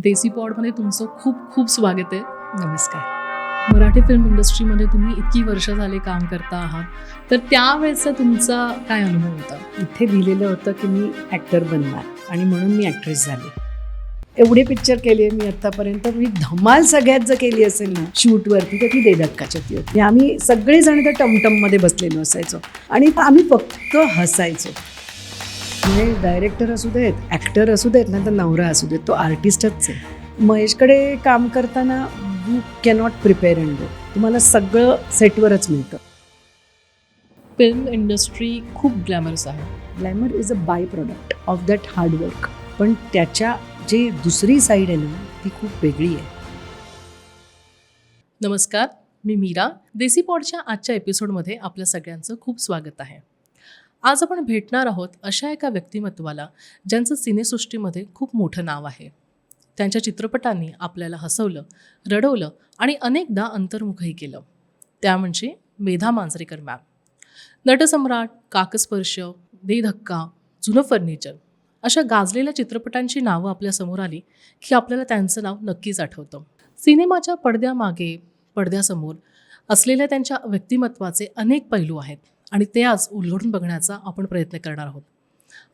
देसी पॉडमध्ये तुमचं खूप खूप स्वागत आहे. नमस्कार. मराठी फिल्म इंडस्ट्रीमध्ये तुम्ही इतकी वर्ष झाले काम करता आहात, तर त्यावेळेचा तुमचा काय अनुभव होता? इथे लिहिलेलं होतं की मी ॲक्टर बनणार आणि म्हणून मी ॲक्ट्रेस झाले. एवढे पिक्चर केले मी आत्तापर्यंत. मी धमाल सगळ्यात जर केली असेल ना शूटवरती तर ती दे धक्काच्याती होती. आम्ही सगळेजण त्या टमटममध्ये बसलेलो असायचो आणि आम्ही फक्त हसायचो. म्हणजे डायरेक्टर असू देत, ॲक्टर असू देत ना तर नवरा असू देत, तो आर्टिस्टच आहे. महेशकडे काम करताना you cannot prepare and go. तुम्हाला सगळं सेटवरच मिळतं. फिल्म इंडस्ट्री खूप ग्लॅमरस आहे. Glamour is a by product of that hard work. पण त्याच्या जे दुसरी साईड आहे ना ती खूप वेगळी आहे. नमस्कार, मी मीरा. देसी पॉडच्या आजच्या एपिसोडमध्ये आपल्या सगळ्यांचं खूप स्वागत आहे. आज आपण भेटणार आहोत अशा एका व्यक्तिमत्वाला ज्यांचं सिनेसृष्टीमध्ये खूप मोठं नाव आहे. त्यांच्या चित्रपटांनी आपल्याला हसवलं, रडवलं आणि अनेकदा अंतर्मुखही केलं. त्या म्हणजे मेधा मांजरेकर मॅम. नटसम्राट, काकस्पर्श, दे धक्का, जुनं फर्निचर अशा गाजलेल्या चित्रपटांची नावं आपल्यासमोर आली की आपल्याला त्यांचं नाव नक्कीच आठवतं. सिनेमाच्या पडद्यामागे, पडद्यासमोर असलेल्या त्यांच्या व्यक्तिमत्वाचे अनेक पैलू आहेत आणि ते आज उलगडून बघण्याचा आपण प्रयत्न करणार आहोत.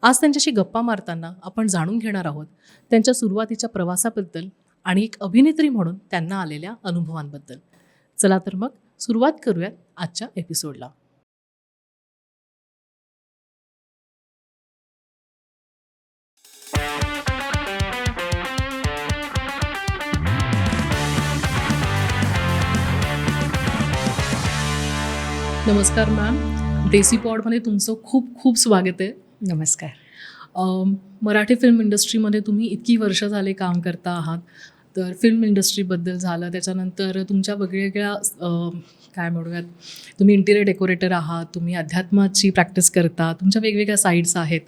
आज त्यांच्याशी गप्पा मारताना आपण जाणून घेणार आहोत त्यांच्या सुरुवातीच्या प्रवासाबद्दल आणि एक अभिनेत्री म्हणून त्यांना आलेल्या अनुभवांबद्दल. चला तर मग सुरुवात करूयात आजच्या एपिसोडला. नमस्कार मॅम. देसी पॉडमध्ये तुमचं खूप खूप स्वागत आहे. नमस्कार. मराठी फिल्म इंडस्ट्रीमध्ये तुम्ही इतकी वर्ष झाले काम करता आहात, तर फिल्म इंडस्ट्रीबद्दल झालं, त्याच्यानंतर तुमच्या वेगवेगळ्या काय म्हणूयात, तुम्ही इंटिरियर डेकोरेटर आहात, तुम्ही अध्यात्माची प्रॅक्टिस करता, तुमच्या वेगवेगळ्या साईड्स आहेत.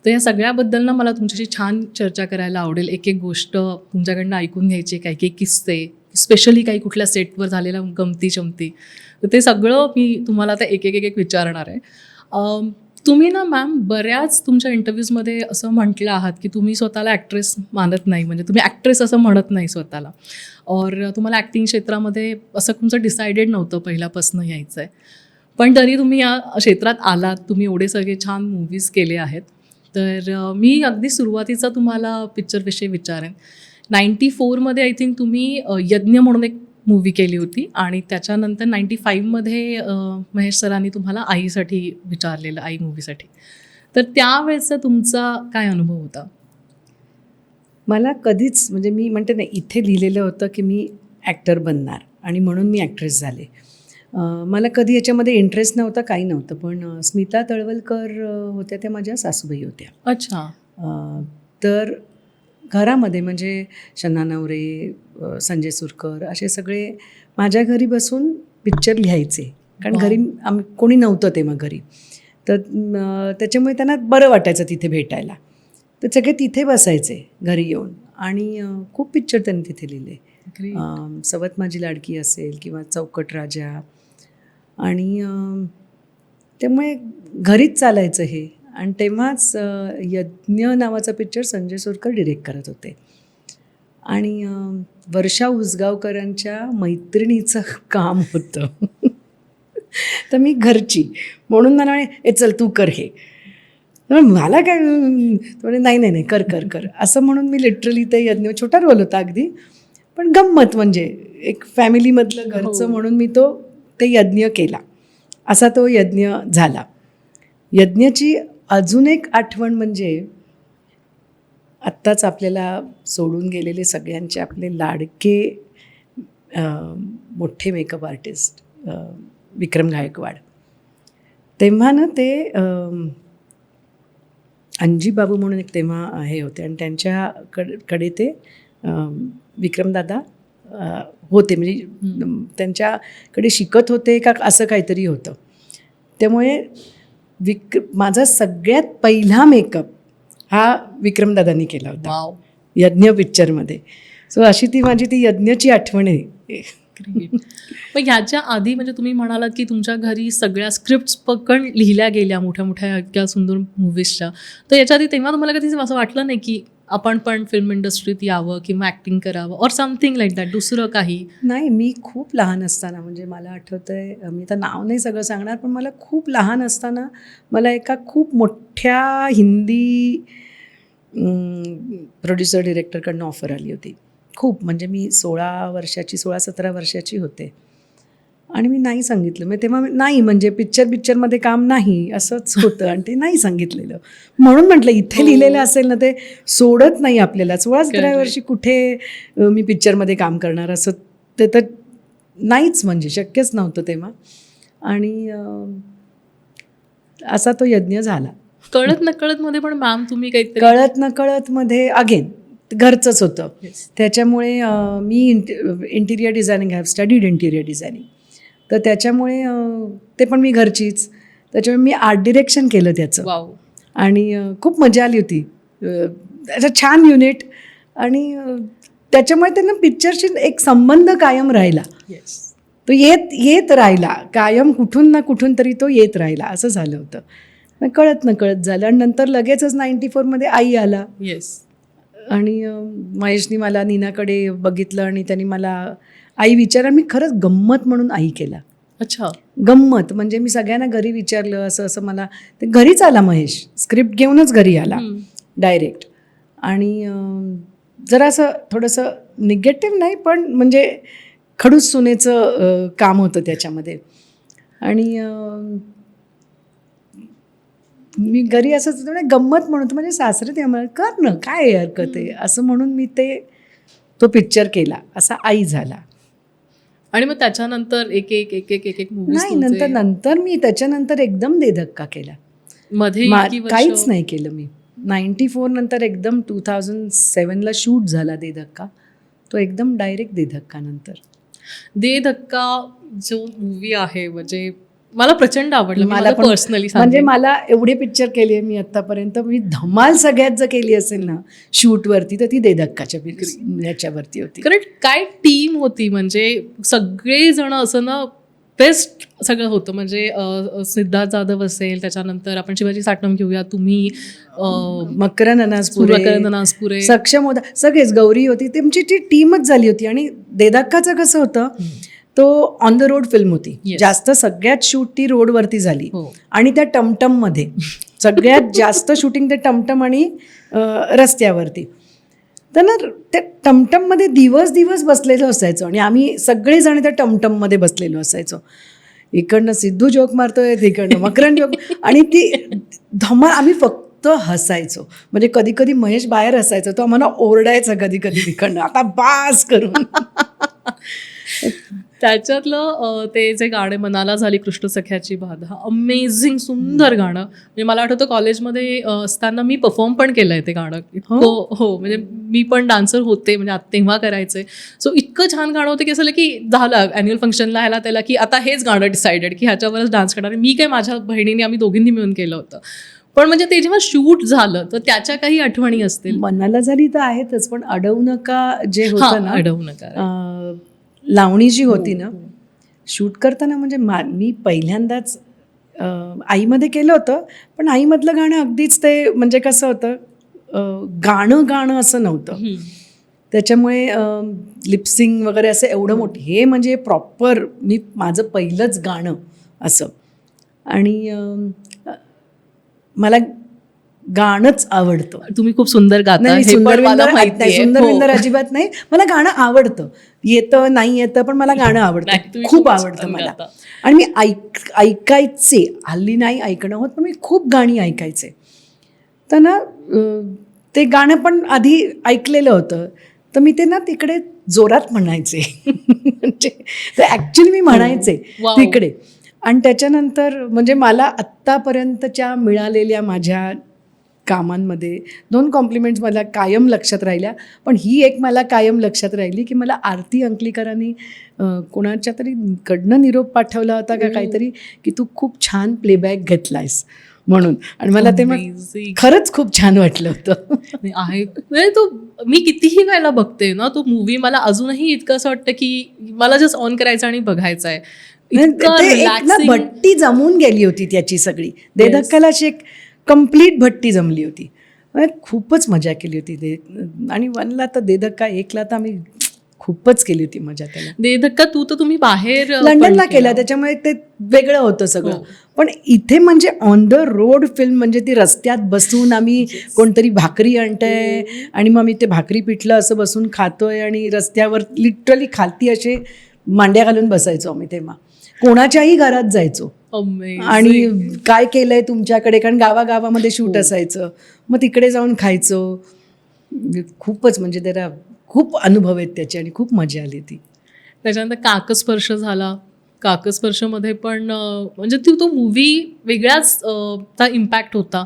तर या सगळ्याबद्दल ना मला तुमच्याशी छान चर्चा करायला आवडेल. एक एक गोष्ट तुमच्याकडनं ऐकून घ्यायची, काही काही किस्से, स्पेशली काही कुठल्या सेटवर झालेल्या गमती शमती, तर ते सगळं मी तुम्हाला आता एक एक विचारणार आहे. तुम्ही ना मॅम बऱ्याच तुमच्या इंटरव्ह्यूजमध्ये असं म्हटलं आहात की तुम्ही स्वतःला ॲक्ट्रेस मानत नाही, म्हणजे तुम्ही ॲक्ट्रेस असं म्हणत नाही स्वतःला, और तुम्हाला ॲक्टिंग क्षेत्रामध्ये असं तुमचं डिसायडेड नव्हतं पहिल्यापासून यायचं आहे. पण तरी तुम्ही या क्षेत्रात आलात, तुम्ही एवढे सगळे छान मूव्हीज केले आहेत. तर मी अगदी सुरुवातीचा तुम्हाला पिक्चरविषयी विचारेन. 94मध्ये आय थिंक तुम्ही यज्ञ म्हणून एक मूवी केली होती आणि त्याच्यानंतर 95मध्ये महेश सरांनी तुम्हाला आईसाठी विचारलेलं, आई मूवीसाठी. तर त्यावेळेचा तुमचा काय अनुभव होता? मला कधीच, म्हणजे मी म्हणते ना इथे लिहिलेलं होतं की मी ॲक्टर बनणार आणि म्हणून मी ॲक्ट्रेस झाले. मला कधी याच्यामध्ये इंटरेस्ट नव्हता, काही नव्हतं. पण स्मिता तळवलकर होत्या, त्या माझ्या सासूबाई होत्या. अच्छा. तर घरामध्ये म्हणजे शन्ना नवरे, संजय सुरकर असे सगळे माझ्या घरी बसून पिक्चर लिहायचे. कारण घरी कोणी नव्हतं तेव्हा घरी. तर त्याच्यामुळे त्यांना बरं वाटायचं तिथे भेटायला. तर सगळे तिथे बसायचे घरी येऊन आणि खूप पिक्चर त्यांनी तिथे लिहिले. सवत माझी लाडकी असेल किंवा चौकट राजा. आणि त्यामुळे घरीच चालायचं हे. आणि तेव्हाच यज्ञ नावाचा पिक्चर संजय सुरकर डिरेक्ट करत होते आणि वर्षा उसगावकरांच्या मैत्रिणीचं काम होतं. तर मी घरची म्हणून मला म्हणे चल तू कर हे. मला काय म्हणजे नाही कर कर कर असं म्हणून मी लिटरली ते यज्ञ, छोटा रोल होता अगदी, पण गंमत म्हणजे एक फॅमिलीमधलं घरचं म्हणून मी ते यज्ञ केला. असा तो यज्ञ झाला. यज्ञची अजून एक आठवण म्हणजे आत्ताच आपल्याला सोडून गेलेले सगळ्यांचे आपले लाडके मोठे मेकअप आर्टिस्ट विक्रम गायकवाड. तेव्हा ना ते अंजी बाबू म्हणून एक तेव्हा हे होते आणि त्यांच्याकडे ते विक्रमदादा होते, म्हणजे त्यांच्याकडे शिकत होते का असं काहीतरी होतं. त्यामुळे माझा सगळ्यात पहिला मेकअप हा विक्रमदादांनी केला होता यज्ञ पिक्चरमध्ये. सो अशी ती माझी ती यज्ञची आठवण आहे. पण ह्याच्या आधी म्हणजे तुम्ही म्हणालात की तुमच्या घरी सगळ्या स्क्रिप्ट्स पण लिहिल्या गेल्या मोठ्या मोठ्या इतक्या सुंदर मूवीजच्या, तर याच्या आधी तेव्हा तुम्हाला कधी असं वाटलं नाही की आपण पण फिल्म इंडस्ट्रीत यावं किंवा ॲक्टिंग करावं ऑर समथिंग लाईक दॅट, दुसरं काही? नाही, मी खूप लहान असताना, म्हणजे मला आठवतंय, मी तर नाव नाही सगळं सांगणार, पण मला खूप लहान असताना मला एका खूप मोठ्या हिंदी प्रोड्युसर डिरेक्टरकडनं ऑफर आली होती. खूप, म्हणजे मी 16-17 वर्षाची होते आणि मी नाही सांगितलं. मग तेव्हा नाही, म्हणजे पिक्चरमध्ये काम नाही असंच होतं आणि ते नाही सांगितलेलं. म्हणून म्हटलं इथे लिहिलेलं असेल ना ते सोडत नाही आपल्याला. 16-17 वर्षी कुठे मी पिक्चरमध्ये काम करणार, असं ते तर नाहीच, म्हणजे शक्यच नव्हतं तेव्हा. आणि असा तो यज्ञ झाला. कळत नकळत मध्ये पण मॅम तुम्ही काहीतरी कळत नकळत मध्ये अगेन घरचंच होतं. त्याच्यामुळे मी interior designing, have studied interior designing, तर त्याच्यामुळे ते पण मी घरचीच. त्याच्यामुळे मी आर्ट डिरेक्शन केलं त्याचं. वाव. आणि खूप मजा आली होती. त्याचं छान युनिट, आणि त्याच्यामुळे त्यांना पिक्चरशी एक संबंध कायम राहिला. तो येत राहिला कायम, कुठून ना कुठून तरी तो येत राहिला, असं झालं होतं. मग कळत नकळत झालं. आणि नंतर लगेचच 94 आई आला. आणि महेशनी मला नीनाकडे बघितलं आणि त्यांनी मला आई विचारा, मी खरंच गंमत म्हणून आई केला. अच्छा. गंमत म्हणजे मी सगळ्यांना घरी विचारलं, असं असं मला. ते घरीच आला महेश, स्क्रिप्ट घेऊनच घरी आला डायरेक्ट. आणि जरा असं थोडंसं निगेटिव्ह नाही, पण म्हणजे खडूस सुनेचं काम होतं त्याच्यामध्ये. आणि मी घरी असंच गंमत म्हणून, म्हणजे सासरे ते मला कर ना, काय हरकत आहे, असं म्हणून मी तो पिक्चर केला. असा आई झाला. आणि मग त्याच्यानंतर एक एक नाही, नंतर मी त्याच्यानंतर एकदम दे धक्का केला. मध्ये काहीच नाही केलं मी. 94 नंतर एकदम 2007ला शूट झाला दे धक्का. तो एकदम डायरेक्ट दे धक्का नंतर. दे धक्का जो मूवी आहे, म्हणजे मला प्रचंड आवडलं. मला पर्सनली म्हणजे मला एवढे पिक्चर केले मी आत्तापर्यंत, मी धमाल सगळ्यात जर केली असेल ना शूटवरती, तर ती दे धक्काच्या ह्याच्यावरती होती. कारण काय टीम होती, म्हणजे सगळेजण असं ना बेस्ट सगळं होतं. म्हणजे सिद्धार्थ जाधव असेल, त्याच्यानंतर आपण शिवाजी साटम घेऊया, तुम्ही मकरंद अनासपुरे, सक्षम होता, सगळेच, गौरी होती, तुमची ती टीमच झाली होती. आणि दे धक्काचं कसं होतं, तो ऑन द रोड फिल्म होती. जास्त सगळ्यात शूट ती रोडवरती झाली. आणि त्या टमटममध्ये सगळ्यात जास्त शूटिंग ते टमटम आणि रस्त्यावरती. तर ना त्या टमटममध्ये दिवस बसलेलो असायचो, आणि आम्ही सगळेजण त्या टमटममध्ये बसलेलो असायचो. इकडनं सिद्धू जोक मारतोय, तिकडनं मकरंद जोक, आणि ती धमाल. आम्ही फक्त हसायचो. म्हणजे कधी कधी महेश बाहेर हसायचो, तो आम्हाला ओरडायचा कधी कधी तिकडनं, आता बास करून. त्याच्यातलं ते जे गाणे मनाला झाली कृष्ण सख्याची बाधा, अमेझिंग सुंदर गाणं. म्हणजे मला आठवतं कॉलेजमध्ये असताना मी परफॉर्म पण केलं आहे ते गाणं. हो, म्हणजे मी पण डान्सर होते, म्हणजे तेव्हा करायचे. सो इतकं छान गाणं होतं की असं की झालं ॲन्युअल फंक्शनला ह्याला त्याला की आता हेच गाणं डिसाइडेड की ह्याच्यावरच डान्स करणार. मी काय माझ्या बहिणीने आम्ही दोघींनी मिळून केलं होतं. पण म्हणजे ते जेव्हा शूट झालं तर त्याच्या काही आठवणी असतील? मनाला झाली तर आहेतच, पण अडवू नका जे होतं ना, अडवू नका, लावणी जी होती ना शूट करताना, म्हणजे मी पहिल्यांदाच आईमध्ये केलं होतं. पण आईमधलं गाणं अगदीच ते, म्हणजे कसं होतं, गाणं असं नव्हतं. त्याच्यामुळे लिपसिंग वगैरे असं एवढं मोठं, हे म्हणजे प्रॉपर माझं पहिलंच गाणं असं. आणि मला गाणंच आवडतं. तुम्ही खूप सुंदर गाता. सुंदरविंदर अजिबात नाही, मला गाणं आवडतं. येतं नाही येतं, पण मला गाणं आवडतं, खूप आवडतं मला. आणि मी ऐकायचे, हल्ली नाही ऐकणं होत, पण मी खूप गाणी ऐकायचे. तर ना ते गाणं पण आधी ऐकलेलं होतं, तर मी ते ना तिकडे जोरात म्हणायचे. म्हणजे ते ॲक्च्युली मी म्हणायचे तिकडे. आणि त्याच्यानंतर म्हणजे मला आत्तापर्यंतच्या मिळालेल्या माझ्या कामांमध्ये 2 कॉम्प्लिमेंट्स मला कायम लक्षात राहिल्या. पण ही एक मला कायम लक्षात राहिली की मला आरती अंकलीकरांनी कोणाच्या तरी कडनं निरोप पाठवला होता का काहीतरी, की तू खूप छान प्लेबॅक घेतलायस म्हणून. आणि मला ते खरंच खूप छान वाटलं होतं. आहे म्हणजे तो मी कितीही वेळेला बघते ना तो मूवी, मला अजूनही इतकं असं वाटतं की मला जस्ट ऑन करायचं आणि बघायचं आहे. भट्टी जमून गेली होती त्याची सगळी. दे धक्काला अशी एक कम्प्लीट भट्टी जमली होती. म्हणजे खूपच मजा केली होती ते. आणि 1ला तर दे धक्का, 1ला तर आम्ही खूपच केली होती मजा त्याला. दे धक्का तू तर तुम्ही बाहेर लंडनला पण केला, त्याच्यामुळे ते वेगळं होतं सगळं. हो. पण इथे म्हणजे ऑन द रोड फिल्म, म्हणजे ती रस्त्यात बसून आम्ही कोणतरी भाकरी आणतंय आणि मग आम्ही ते भाकरी पिठलं असं बसून खातोय आणि रस्त्यावर लिटरली खालती असे मांड्या घालून बसायचो आम्ही तेव्हा. कोणाच्याही घरात जायचो Amazing. आणि काय केलंय तुमच्याकडे, कारण गावागावामध्ये शूट असायचं, मग तिकडे जाऊन खायचो. खूपच म्हणजे त्याला खूप अनुभव आहेत त्याचे आणि खूप मजा आली ती. त्याच्यानंतर काकस्पर्श झाला. काकस्पर्शमध्ये पण म्हणजे तो मूवी वेगळाच चा इम्पॅक्ट होता.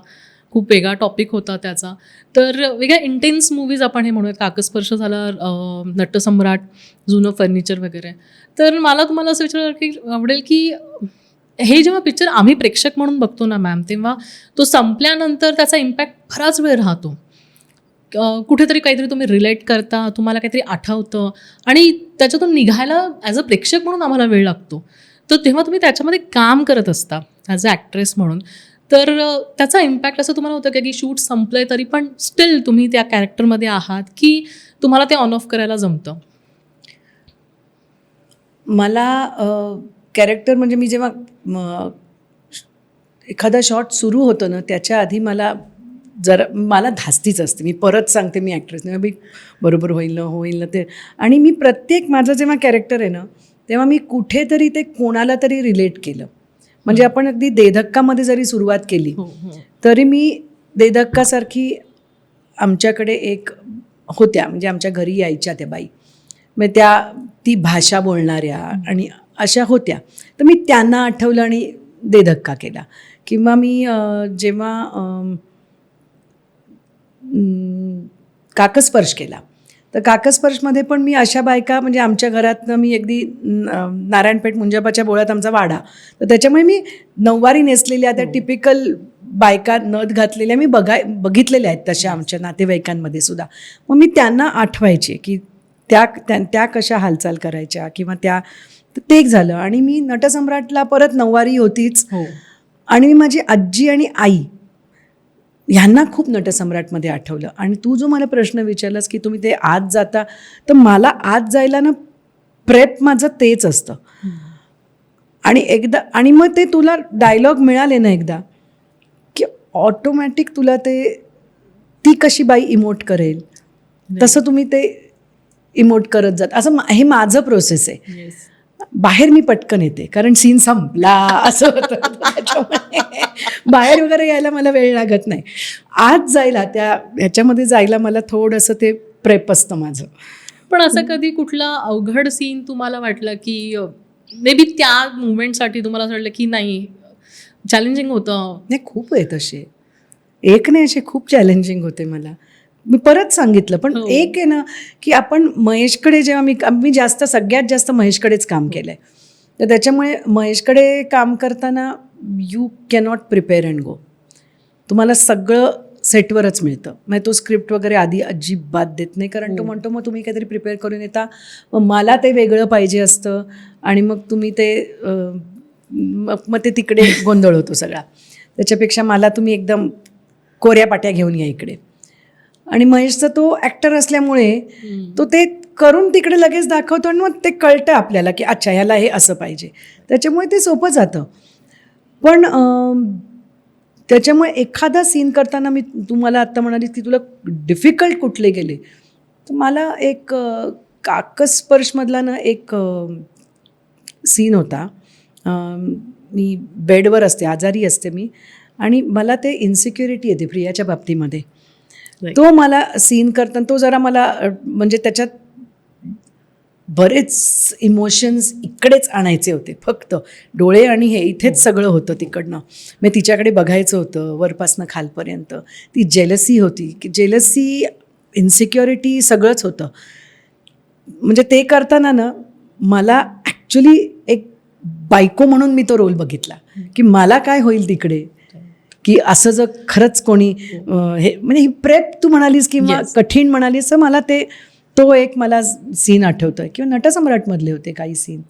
खूप वेगळा टॉपिक होता त्याचा. तर वेगळ्या इंटेन्स मूवीज आपण हे म्हणूयात. काकस्पर्श झाला, नटसम्राट, जुनं फर्निचर वगैरे. तर मला तुम्हाला असं आवडेल की हे जेव्हा पिक्चर आम्ही प्रेक्षक म्हणून बघतो ना मॅम, तेव्हा तो संपल्यानंतर त्याचा इम्पॅक्ट बराच वेळ राहतो. कुठेतरी काहीतरी तुम्ही रिलेट करता, तुम्हाला काहीतरी आठवतं आणि त्याच्यातून निघायला ॲज अ प्रेक्षक म्हणून आम्हाला वेळ लागतो. तर तेव्हा तुम्ही त्याच्यामध्ये काम करत असता ॲज अ ॲक्ट्रेस म्हणून. तर त्याचा इम्पॅक्ट असं तुम्हाला होतं का की शूट संपलं आहे तरी पण स्टील तुम्ही त्या कॅरेक्टरमध्ये आहात, की तुम्हाला ते ऑन ऑफ करायला जमतं? मला कॅरेक्टर म्हणजे मी जेव्हा एखादा शॉट सुरू होतो ना, त्याच्या आधी मला धास्तीच असते. मी परत सांगते मी ॲक्ट्रेस नाही, मी बरोबर होईल ना ते. आणि मी प्रत्येक माझं जेव्हा कॅरेक्टर आहे ना, तेव्हा मी कुठेतरी ते कोणाला तरी रिलेट केलं. म्हणजे आपण अगदी देधक्कामध्ये जरी सुरुवात केली तरी मी देधक्कासारखी आमच्याकडे एक होत्या, म्हणजे आमच्या घरी यायच्या त्या बाई, मग ती भाषा बोलणाऱ्या आणि अशा होत्या. तर मी त्यांना आठवलं आणि देधक्का केला. किंवा मी जेव्हा काकस्पर्श केला, तर काकस्पर्शमध्ये पण मी अशा बायका, म्हणजे आमच्या घरातनं मी अगदी नारायणपेठ मुंजाबाच्या बोळ्यात आमचा वाडा, तर त्याच्यामुळे मी नऊवारी नेसलेल्या त्या टिपिकल बायका, नथ घातलेल्या मी बघितलेल्या आहेत तशा आमच्या नातेवाईकांमध्ये सुद्धा. मग मी त्यांना आठवायचे की त्या कशा हालचाल करायच्या किंवा ते एक झालं. आणि मी नटसम्राटला परत नऊवारी होतीच. आणि मी माझी आजी आणि आई ह्यांना खूप नटसम्राटमध्ये आठवलं. आणि तू जो मला प्रश्न विचारलास की तुम्ही ते आत जाता, तर मला आत जायला ना प्रेप माझं तेच असतं. आणि मग ते तुला डायलॉग मिळाले ना एकदा की ऑटोमॅटिक तुला ती कशी बाई इमोट करेल तसं तुम्ही ते इमोट करत जात. असं हे माझं प्रोसेस आहे. बाहेर मी पटकन येते कारण सीन संपला असं होतं. त्याच्यामुळे बाहेर वगैरे यायला मला वेळ लागत नाही. आत जायला ह्याच्यामध्ये जायला मला थोडंसं ते प्रेप असतं माझं. पण असं कधी कुठला अवघड सीन तुम्हाला वाटला की मे बी त्या मुवमेंटसाठी तुम्हाला असं वाटलं की नाही चॅलेंजिंग होतं? नाही, खूप आहे तसे. एक नाही, असे खूप चॅलेंजिंग होते मला. मी परत सांगितलं, पण एक आहे ना की आपण महेशकडे जेव्हा मी सगळ्यात जास्त महेशकडेच काम केलं आहे. तर त्याच्यामुळे महेशकडे काम करताना you cannot prepare and go. तुम्हाला सगळं सेटवरच मिळतं. मग तो स्क्रिप्ट वगैरे आधी अजिबात देत नाही, कारण तो म्हणतो मग तुम्ही काहीतरी प्रिपेअर करून येता, मग मला ते वेगळं पाहिजे असतं आणि मग तुम्ही मग ते तिकडे गोंधळ होतो सगळा. त्याच्यापेक्षा मला तुम्ही एकदम कोऱ्या पाट्या घेऊन या इकडे. आणि महेशचा तो ॲक्टर असल्यामुळे तो ते करून तिकडे लगेच दाखवतो आणि मग ते कळतं आपल्याला की अच्छा ह्याला हे असं पाहिजे. त्याच्यामुळे ते सोपं जातं. पण त्याच्यामुळे एखादा सीन करताना मी तुम्हाला आत्ता म्हणाली की तुला डिफिकल्ट कुठले गेले, तर मला एक काकस्पर्शमधला ना एक सीन होता. मी बेडवर असते, आजारी असते मी, आणि मला ते इन्सिक्युरिटी येते प्रियाच्या बाबतीमध्ये. तो मला सीन करताना तो जरा मला म्हणजे त्याच्यात बरेच इमोशन्स इकडेच आणायचे होते. फक्त डोळे आणि हे इथेच सगळं होतं तिकडनं. मी तिच्याकडे बघायचं होतं वरपासनं खालपर्यंत. ती जेलसी होती, की जेलसी, इन्सिक्युरिटी सगळंच होतं. म्हणजे ते करताना ना मला ॲक्च्युली एक बायको म्हणून मी तो रोल बघितला की मला काय होईल तिकडे, की असं जर खरंच कोणी हे म्हणजे ही प्रेप तू म्हणालीस किंवा कठीण म्हणालीस, तर मला तो एक मला सीन आठवतोय. किंवा नटसम्राटमधले होते काही सीन.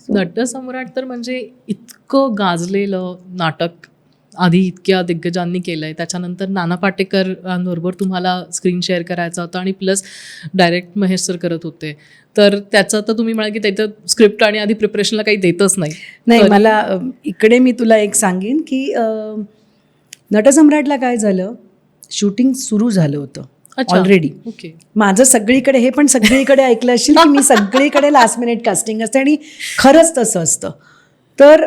नटसम्राट तर म्हणजे इतकं गाजलेलं नाटक आधी इतक्या दिग्गजांनी केलं आहे, त्याच्यानंतर नाना पाटेकरांबरोबर तुम्हाला स्क्रीन शेअर करायचा होता आणि प्लस डायरेक्ट महेश सर करत होते. तर त्याचं तर तुम्ही म्हणाल की त्याचं स्क्रिप्ट आणि आधी प्रिपरेशनला काही देतच नाही. नाही, मला इकडे मी तुला एक सांगेन की नटसम्राटला काय झालं, शूटिंग सुरू झालं होतं अच्छा. ऑलरेडी. ओके. माझं सगळीकडे, हे पण सगळीकडे ऐकलं असेल की मी सगळीकडे लास्ट मिनिट कास्टिंग असते आणि खरंच तसं असतं. तर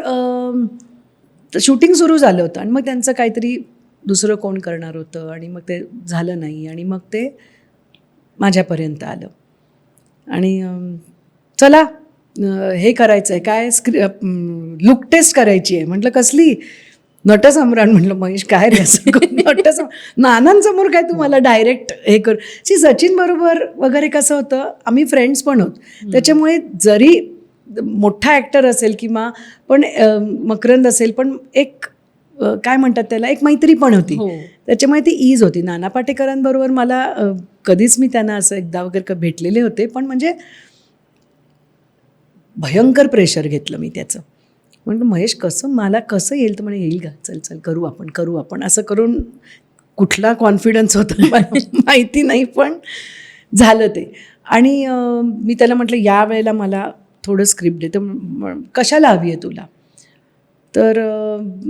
शूटिंग सुरू झालं होतं आणि मग त्यांचं काहीतरी दुसरं कोण करणार होतं आणि मग ते झालं नाही आणि मग ते माझ्यापर्यंत आलं आणि चला हे करायचं आहे काय, लुक टेस्ट करायची आहे. म्हटलं कसली? नटसम्राट. म्हटलं महेश काय रे असं नानांसमोर काय तुम्हाला डायरेक्ट हे कर. सचिन बरोबर वगैरे कसं होतं, आम्ही फ्रेंड्स पण होत, त्याच्यामुळे जरी मोठा ॲक्टर असेल किंवा पण मकरंद असेल पण एक काय म्हणतात त्याला, एक मैत्री पण होती. त्याच्यामुळे ती ईज होती. नाना पाटेकरांबरोबर मला कधीच मी त्यांना असं एकदा वगैरे भेटलेले होते, पण म्हणजे भयंकर प्रेशर घेतलं मी त्याचं. म्हणलं महेश कसं, मला कसं येईल? तर म्हणे येईल का, चल चल करू आपण असं करून कुठला कॉन्फिडन्स होता मला माहिती नाही, पण झालं ते. आणि मी त्याला म्हटलं या वेळेला मला थोडं स्क्रिप्ट दे. तर कशाला हवी आहे तुला? तर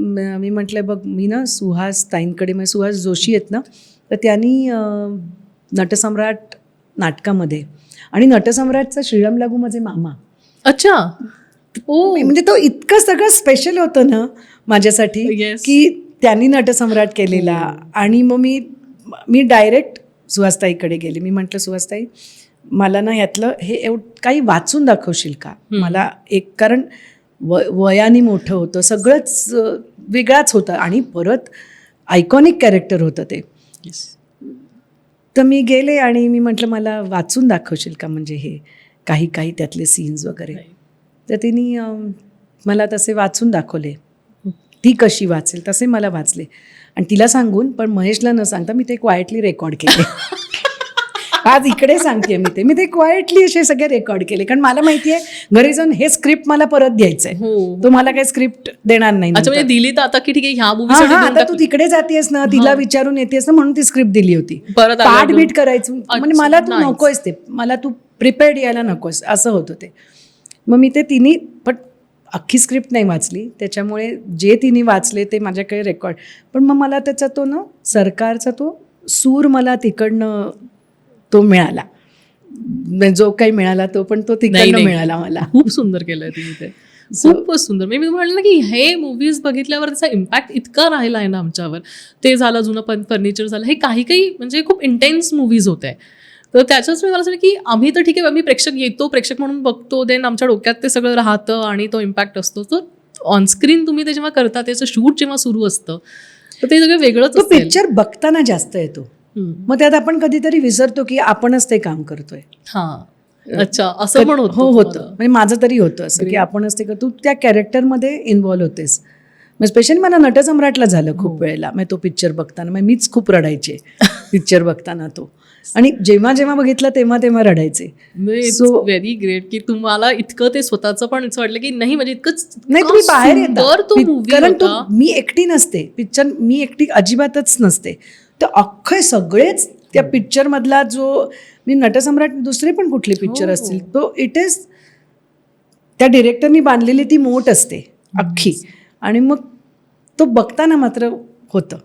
मी म्हटलं बघ मी ना सुहास ताईंकडे, म्हणजे सुहास जोशी आहेत ना, तर त्यांनी नटसम्राट नाटकामध्ये आणि नटसम्राटचा श्रीराम लागू माझे मामा. अच्छा. म्हणजे तो इतकं सगळं स्पेशल होतं ना माझ्यासाठी की त्यांनी नटसम्राट केलेला. आणि मग मी डायरेक्ट सुहासताईकडे गेले. मी म्हटलं सुहासताई मला ना ह्यातलं हे काही वाचून दाखवशील का मला एक, कारण वयाने मोठं होतं, सगळंच वेगळाच होतं आणि परत आयकॉनिक कॅरेक्टर होतं ते. तर मी गेले आणि मी म्हटलं मला वाचून दाखवशील का, म्हणजे हे काही त्यातले सीन्स वगैरे. तर तिने मला तसे वाचून दाखवले. ती कशी वाचेल तसे मला वाचले आणि तिला सांगून, पण महेशला न सांगता मी ते क्वाइटली रेकॉर्ड केले. आज इकडे सांगते मी ते क्वाइटली असे सगळे रेकॉर्ड केले, कारण मला माहिती आहे घरी जाऊन हे स्क्रिप्ट मला परत द्यायचं आहे. तो मला काही स्क्रिप्ट देणार नाही. म्हणजे दिली तर आता की ठीक आहे ह्या मूवीसाठी आता तू तिकडे जातेस ना, तिला विचारून येतेस ना, म्हणून ती स्क्रिप्ट दिली होती. पाठ बीट करायचं म्हणजे मला तू नकोयस, ते मला तू प्रिपेअर्ड यायला नकोस असं होतं ते. मग मी ते तिन्ही, पण अख्खी स्क्रिप्ट नाही वाचली, त्याच्यामुळे जे तिने वाचले ते माझ्याकडे रेकॉर्ड. पण मग मला त्याचा तो ना सरकारचा तो सूर मला तिकडनं तो मिळाला, जो काही मिळाला तो, पण तो तिकडनं मिळाला मला. खूप सुंदर केलंय तुम्ही ते, खूपच सुंदर. मी म्हणलं ना की हे मूवीज बघितल्यावर त्याचा इम्पॅक्ट इतका राहिला आहे ना आमच्यावर. ते झालं, जुनं फर्निचर झालं, हे काही म्हणजे खूप इंटेन्स मूवीज होते. तर त्याच्याच मला असं की आम्ही तर ठीक आहे, आम्ही प्रेक्षक येतो, प्रेक्षक म्हणून बघतो, देन आमच्या डोक्यात ते सगळं राहतं आणि तो इम्पॅक्ट असतो. तर ऑनस्क्रीन तुम्ही ते जेव्हा करता, त्याचं शूट जेव्हा सुरू असतं, तर ते सगळं वेगळंच. तो पिक्चर बघताना जास्त येतो, मग त्यात आपण कधीतरी विसरतो की आपणच ते काम करतोय. अच्छा, असं पण होतं. म्हणजे माझं तरी होतं असं की आपणच ते तू त्या कॅरेक्टरमध्ये इन्व्हॉल्व्ह होतेस. मग स्पेशली मला नटसम्राटला झालं खूप वेळेला. मग तो पिक्चर बघताना मग मीच खूप रडायचे पिक्चर बघताना तो, आणि जेव्हा बघितलं तेव्हा रडायचे. सो व्हेरी ग्रेट की तुम्हाला इतकं ते स्वतःचं पण असं वाटलं की नाही, म्हणजे इतकंच नाही, तुम्ही बाहेर येता तो मूवी, कारण तो मी एकटी नसते पिक्चर, मी एकटी अजिबातच नसते. तर अख्खे सगळेच त्या पिक्चर मधला जो मी नटसम्राट, दुसरे पण कुठले पिक्चर असतील, तो इट इज त्या डिरेक्टरनी बांधलेली ती मोठ असते अख्खी. आणि मग तो बघताना मात्र होतं,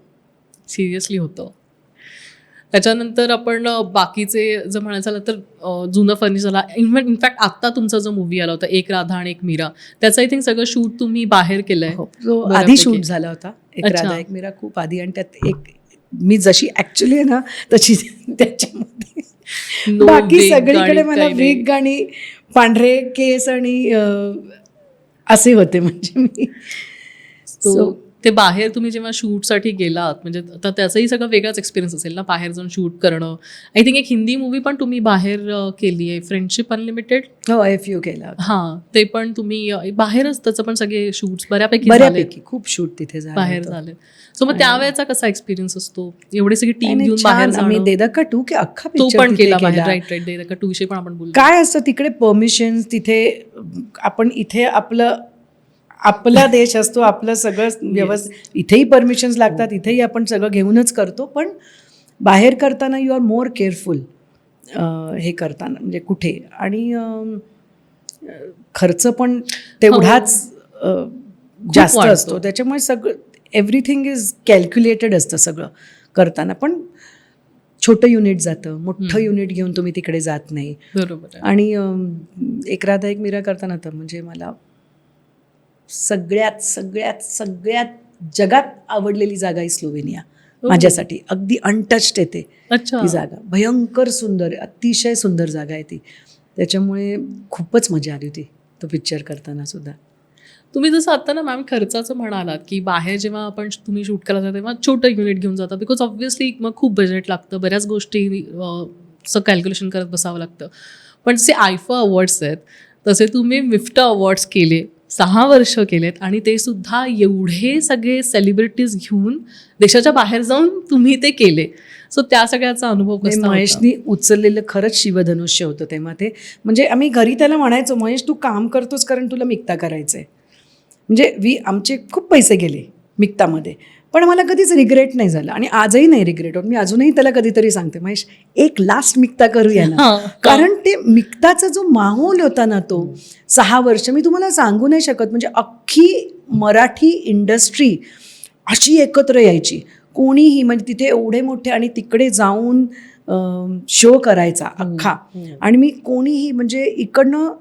सिरियसली होतं. त्याच्यानंतर आपण बाकीचे जर म्हणायचं झालं तर जुनं फर्निचरला, इनफॅक्ट आत्ता तुमचा जो मूवी आला होता एक राधा आणि एक मीरा, त्याचं आय थिंक सगळं शूट तुम्ही बाहेर केलंय. जो आधी शूट झाला होता एक राधा एक मीरा, खूप आधी. आणि त्यात एक मी जशी ॲक्च्युली आहे ना तशी त्याच्यामध्ये बाकी सगळीकडे मला विग गाणी, पांढरे केस आणि असे होते. म्हणजे मी ते बाहेर तुम्ही जेव्हा शूटसाठी गेलात, म्हणजे आता त्याचाही सगळं वेगळाच एक्सपिरियन्स असेल ना, बाहेर जाऊन शूट करणं. आय थिंक एक हिंदी मूवी पण तुम्ही बाहेर केली आहे, फ्रेंडशिप अनलिमिटेड. हो, FU केला. हां, ते पण तुम्ही बाहेरच, त्याचं पण सगळे शूट्स बऱ्यापैकी खूप शूट तिथे बाहेर झाले. सो मग त्यावेळेचा कसा एक्सपिरियन्स असतो, एवढी सगळी टीम घेऊन बाहेर जाणं? आम्ही देदक्का 2 की अख्खा तो पण केला बाहेर. राईट देदक्का 2 विषयी पण आपण बोलू. काय असतं तिकडे परमिशन, तिथे आपण इथे आपलं आपला देश असतो, आपलं सगळं व्यवस्थित, इथेही परमिशन्स लागतात, इथेही आपण सगळं घेऊनच करतो, पण बाहेर करताना यू आर मोर केअरफुल हे करताना, म्हणजे कुठे, आणि खर्च पण तेवढाच जास्त वाढतो. असतो, त्याच्यामुळे सगळं एव्हरीथिंग इज कॅल्क्युलेटेड असतं सगळं करताना. पण छोटं युनिट जातं, मोठं युनिट घेऊन तुम्ही तिकडे जात नाही. बरोबर आहे. आणि एक राधा एक मीरा करताना तर म्हणजे मला सगळ्यात सगळ्यात सगळ्यात जगात आवडलेली जागा आहे स्लोवेनिया माझ्यासाठी. अगदी अनटच्ड येते अच्छा. ती जागा, भयंकर सुंदर, अतिशय सुंदर जागा आहे ती. त्याच्यामुळे खूपच मजा आली होती तो पिक्चर करताना सुद्धा. तुम्ही जसं आता ना मॅम खर्चाचं म्हणालात की बाहेर जेव्हा तुम्ही शूट करायला जाता तेव्हा छोटं युनिट घेऊन जाता, बिकॉज ऑब्व्हियसली मग खूप बजेट लागतं, बऱ्याच गोष्टी असं कॅल्क्युलेशन करत बसावं लागतं. पण जसे आयफा अवॉर्ड्स आहेत तसे तुम्ही विफ्टा अवॉर्ड्स केले, 6 वर्ष केलेत, आणि ते सुद्धा एवढे सगळे सेलिब्रिटीज घेऊन देशाच्या बाहेर जाऊन तुम्ही ते केले. सो त्या सगळ्याचा अनुभव कसा होता? महेशनी उचललेलं खरंच शिवधनुष्य होतं तेव्हा ते. म्हणजे आम्ही घरी त्याला म्हणायचो, महेश तू काम करतोस कारण तुला मिक्ता करायचं आहे. म्हणजे आमचे खूप पैसे गेले मिक्तामध्ये, पण मला कधीच रिग्रेट नाही झालं, आणि आजही नाही रिग्रेट होत. मी अजूनही त्याला कधीतरी सांगते, महेश एक लास्ट मिक्ता करूया ना. कारण ते मिक्ताचा जो माहोल होता ना, तो 6 वर्ष मी तुम्हाला सांगू नाही शकत. म्हणजे अख्खी मराठी इंडस्ट्री अशी एकत्र यायची, कोणीही, म्हणजे तिथे एवढे मोठे, आणि तिकडे जाऊन शो करायचा अख्खा. आणि मी कोणीही, म्हणजे इकडनं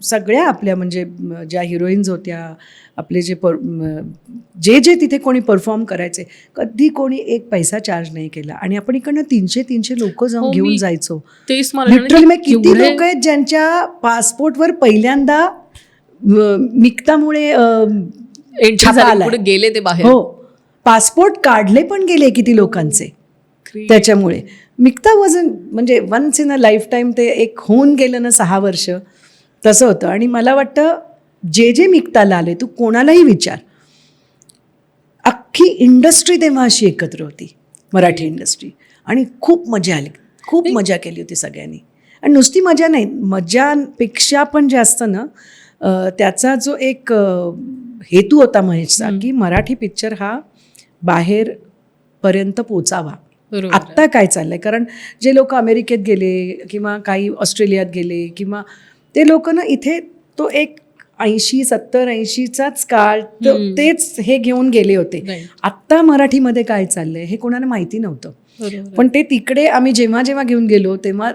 सगळ्या आपल्या, म्हणजे ज्या हिरोईन्स होत्या, आपले जे जे तिथे कोणी परफॉर्म करायचे, कधी कोणी एक पैसा चार्ज नाही केला. आणि आपण इकडनं 300 लोक जाऊन घेऊन जायचो. तेच मला लिटरली मी किती लोक आहेत ज्यांच्या पासपोर्टवर पहिल्यांदा मिक्तामुळे छापा आलाय. गेले ते बाहेर. हो, पासपोर्ट काढले पण गेले किती लोकांचे त्याच्यामुळे. मिक्ता वजन म्हणजे once in a lifetime ते एक होऊन गेलं ना 6 वर्ष, तसं होतं. आणि मला वाटतं जे जे मिक्ताला आले, तू कोणालाही विचार, अख्खी इंडस्ट्री तेव्हा अशी एकत्र होती, मराठी इंडस्ट्री. आणि खूप मजा आली, खूप मजा केली होती सगळ्यांनी. आणि नुसती मजा नाही, मजापेक्षा पण जास्त ना त्याचा जो एक हेतू होता महेशचा, की मराठी पिक्चर हा बाहेरपर्यंत पोचावा. आत्ता काय चाललंय, कारण जे लोक अमेरिकेत गेले किंवा काही ऑस्ट्रेलियात गेले, किंवा ते लोक ना इथे तो एक 80, 70, 80चाच काळ तेच हे घेऊन गेले होते. आत्ता मराठीमध्ये काय चाललंय हे कोणाला माहिती नव्हतं. पण ते तिकडे आम्ही जेव्हा जेव्हा घेऊन गेलो तेव्हा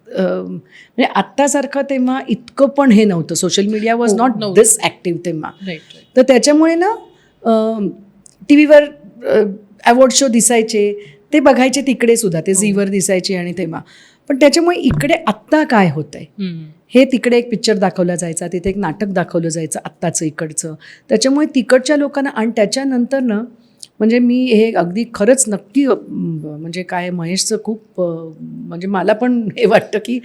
म्हणजे आत्तासारखं तेव्हा इतकं पण हे नव्हतं. Social media was not this active तेव्हा. तर त्याच्यामुळे ना टी व्हीवर अवॉर्ड शो दिसायचे, ते बघायचे तिकडे सुद्धा, ते झीवर दिसायचे. आणि तेव्हा पण त्याच्यामुळे इकडे आत्ता काय होतंय हे, तिकडे एक पिक्चर दाखवला जायचा, तिथे एक नाटक दाखवलं जायचं आत्ताचं इकडचं. त्याच्यामुळे तिकडच्या लोकांना, आणि त्याच्यानंतर ना म्हणजे मी हे अगदी खरंच नक्की, म्हणजे काय महेशचं खूप, म्हणजे मला पण हे वाटतं की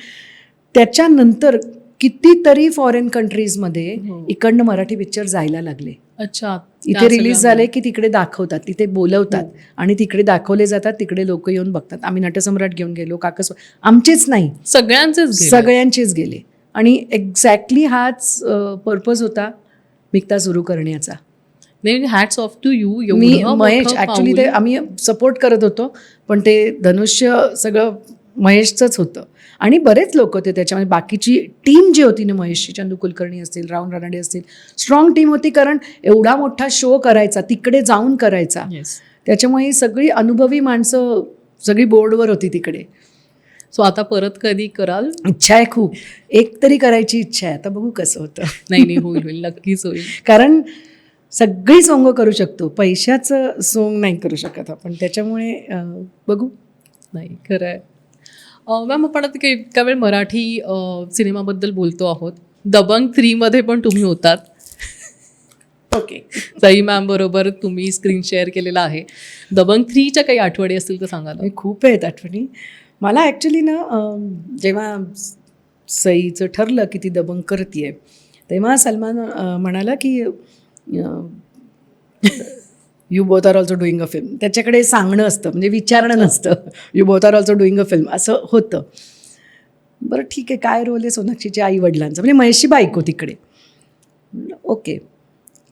त्याच्यानंतर कितीतरी फॉरेन कंट्रीजमध्ये इकडनं मराठी पिक्चर जायला लागले. अच्छा, इथे रिलीज झाले की तिकडे दाखवतात, तिथे बोलवतात, आणि तिकडे दाखवले जातात, तिकडे लोक येऊन बघतात. आम्ही नटसम्राट घेऊन गेलो, काकस, आमचेच नाही, सगळ्यांचेच गेले. आणि एक्झॅक्टली हाच पर्पज होता मिक्ता सुरू करण्याचा. Hats off to you. मी महेश ॲक्च्युली ते आम्ही सपोर्ट करत होतो, पण ते धनुष्य सगळं महेशचंच होतं. आणि बरेच लोक होते त्याच्यामध्ये, बाकीची टीम जी होती ना महेशची, चंदू कुलकर्णी असतील, राहुल रानडे असतील, स्ट्रॉंग टीम होती. कारण एवढा मोठा शो करायचा, तिकडे जाऊन करायचा, त्याच्यामुळे ही सगळी अनुभवी माणसं सगळी बोर्डवर होती तिकडे. सो आता परत कधी कराल? इच्छा आहे खूप, एक तरी करायची इच्छा आहे. आता बघू कसं होतं. नाही होईल, नक्कीच होईल. कारण सगळी सोंग करू शकतो, पैशाचं सोंग नाही करू शकत आपण. त्याच्यामुळे बघू. नाही, खरं आहे. मॅम, आपण आता इतका वेळ मराठी सिनेमाबद्दल बोलतो आहोत. दबंग 3मध्ये पण तुम्ही होतात. ओके. सई मॅम बरोबर तुम्ही स्क्रीन शेअर केलेला आहे. दबंग 3च्या काही आठवणी असतील तर सांगा ना. खूप आहेत आठवणी. मला ॲक्च्युली ना जेव्हा सईचं ठरलं की ती दबंग करते, तेव्हा सलमान म्हणाला की you both are also doing a film. त्याच्याकडे सांगणं असतं, म्हणजे विचारणं नसतं. You both are also doing a film असं होतं. बरं ठीक आहे, काय रोल आहे सोनाक्षीच्या आई वडिलांचा, म्हणजे महेशची बायको तिकडे. ओके.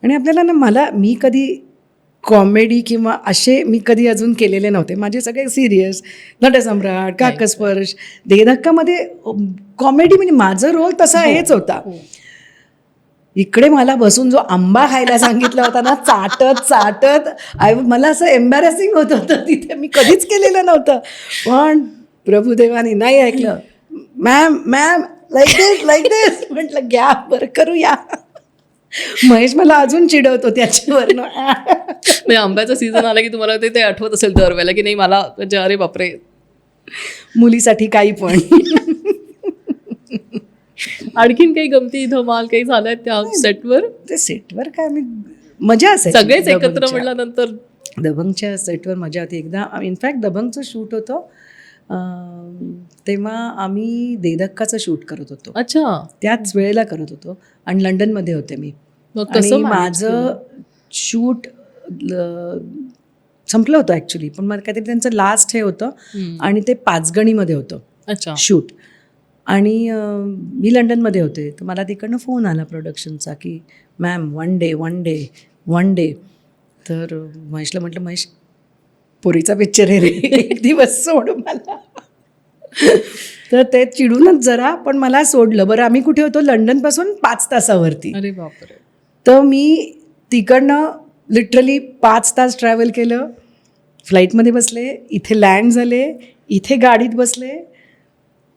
आणि आपल्याला ना मी कधी कॉमेडी किंवा असे मी कधी अजून केलेले नव्हते. माझे सगळे सिरियस, नटसम्राट, काकस्पर्श, देधक्कामध्ये कॉमेडी म्हणजे माझं रोल तसा हेच होता. इकडे मला बसून जो आंबा खायला सांगितला होता ना, चाटत मला असं एम्बॅरेसिंग होत होतं. तिथे मी कधीच केलेलं नव्हतं. पण प्रभुदेवानी नाही ऐकलं. मॅम लाईक दिस म्हटलं, घ्या बरं करूया. महेश मला अजून चिडवतो त्याच्यावरनं. म्हणजे आंब्याचा सीझन आला की तुम्हाला ते आठवत असेल दरवेळेला की नाही मला म्हणजे अरे बापरे, मुलीसाठी काही पण. आणखीन काही गमती धमाल काही झाल्यात त्या सेटवर? ते सेटवर काय मी मजा असायची. सगळेच एकत्र म्हटल्यानंतर दबंगच्या सेटवर मजा होती. एकदा इनफॅक्ट दबंगचं शूट होतं तेव्हा आम्ही देधक्काचं शूट करत होतो. अच्छा, त्याच वेळेला करत होतो आणि लंडनमध्ये होते मी. मग कसं आणि manage माझं शूट संपलं होतं ॲक्च्युली, पण मला काहीतरी त्यांचं लास्ट हे होतं आणि ते पाचगणीमध्ये होतं अच्छा शूट. आणि मी लंडनमध्ये होते, तर मला तिकडनं फोन आला प्रोडक्शनचा की मॅम वन डे. तर महेशला म्हटलं, महेश पोरीचा पिक्चर आहे रे, एक दिवस सोड मला. तर ते चिडूनच जरा, पण मला सोडलं. बरं आम्ही कुठे होतो, लंडनपासून 5 तासावरती. अरे बापरे. तर मी तिकडनं लिटरली 5 तास ट्रॅव्हल केलं, फ्लाईटमध्ये बसले, इथे लँड झाले, इथे गाडीत बसले,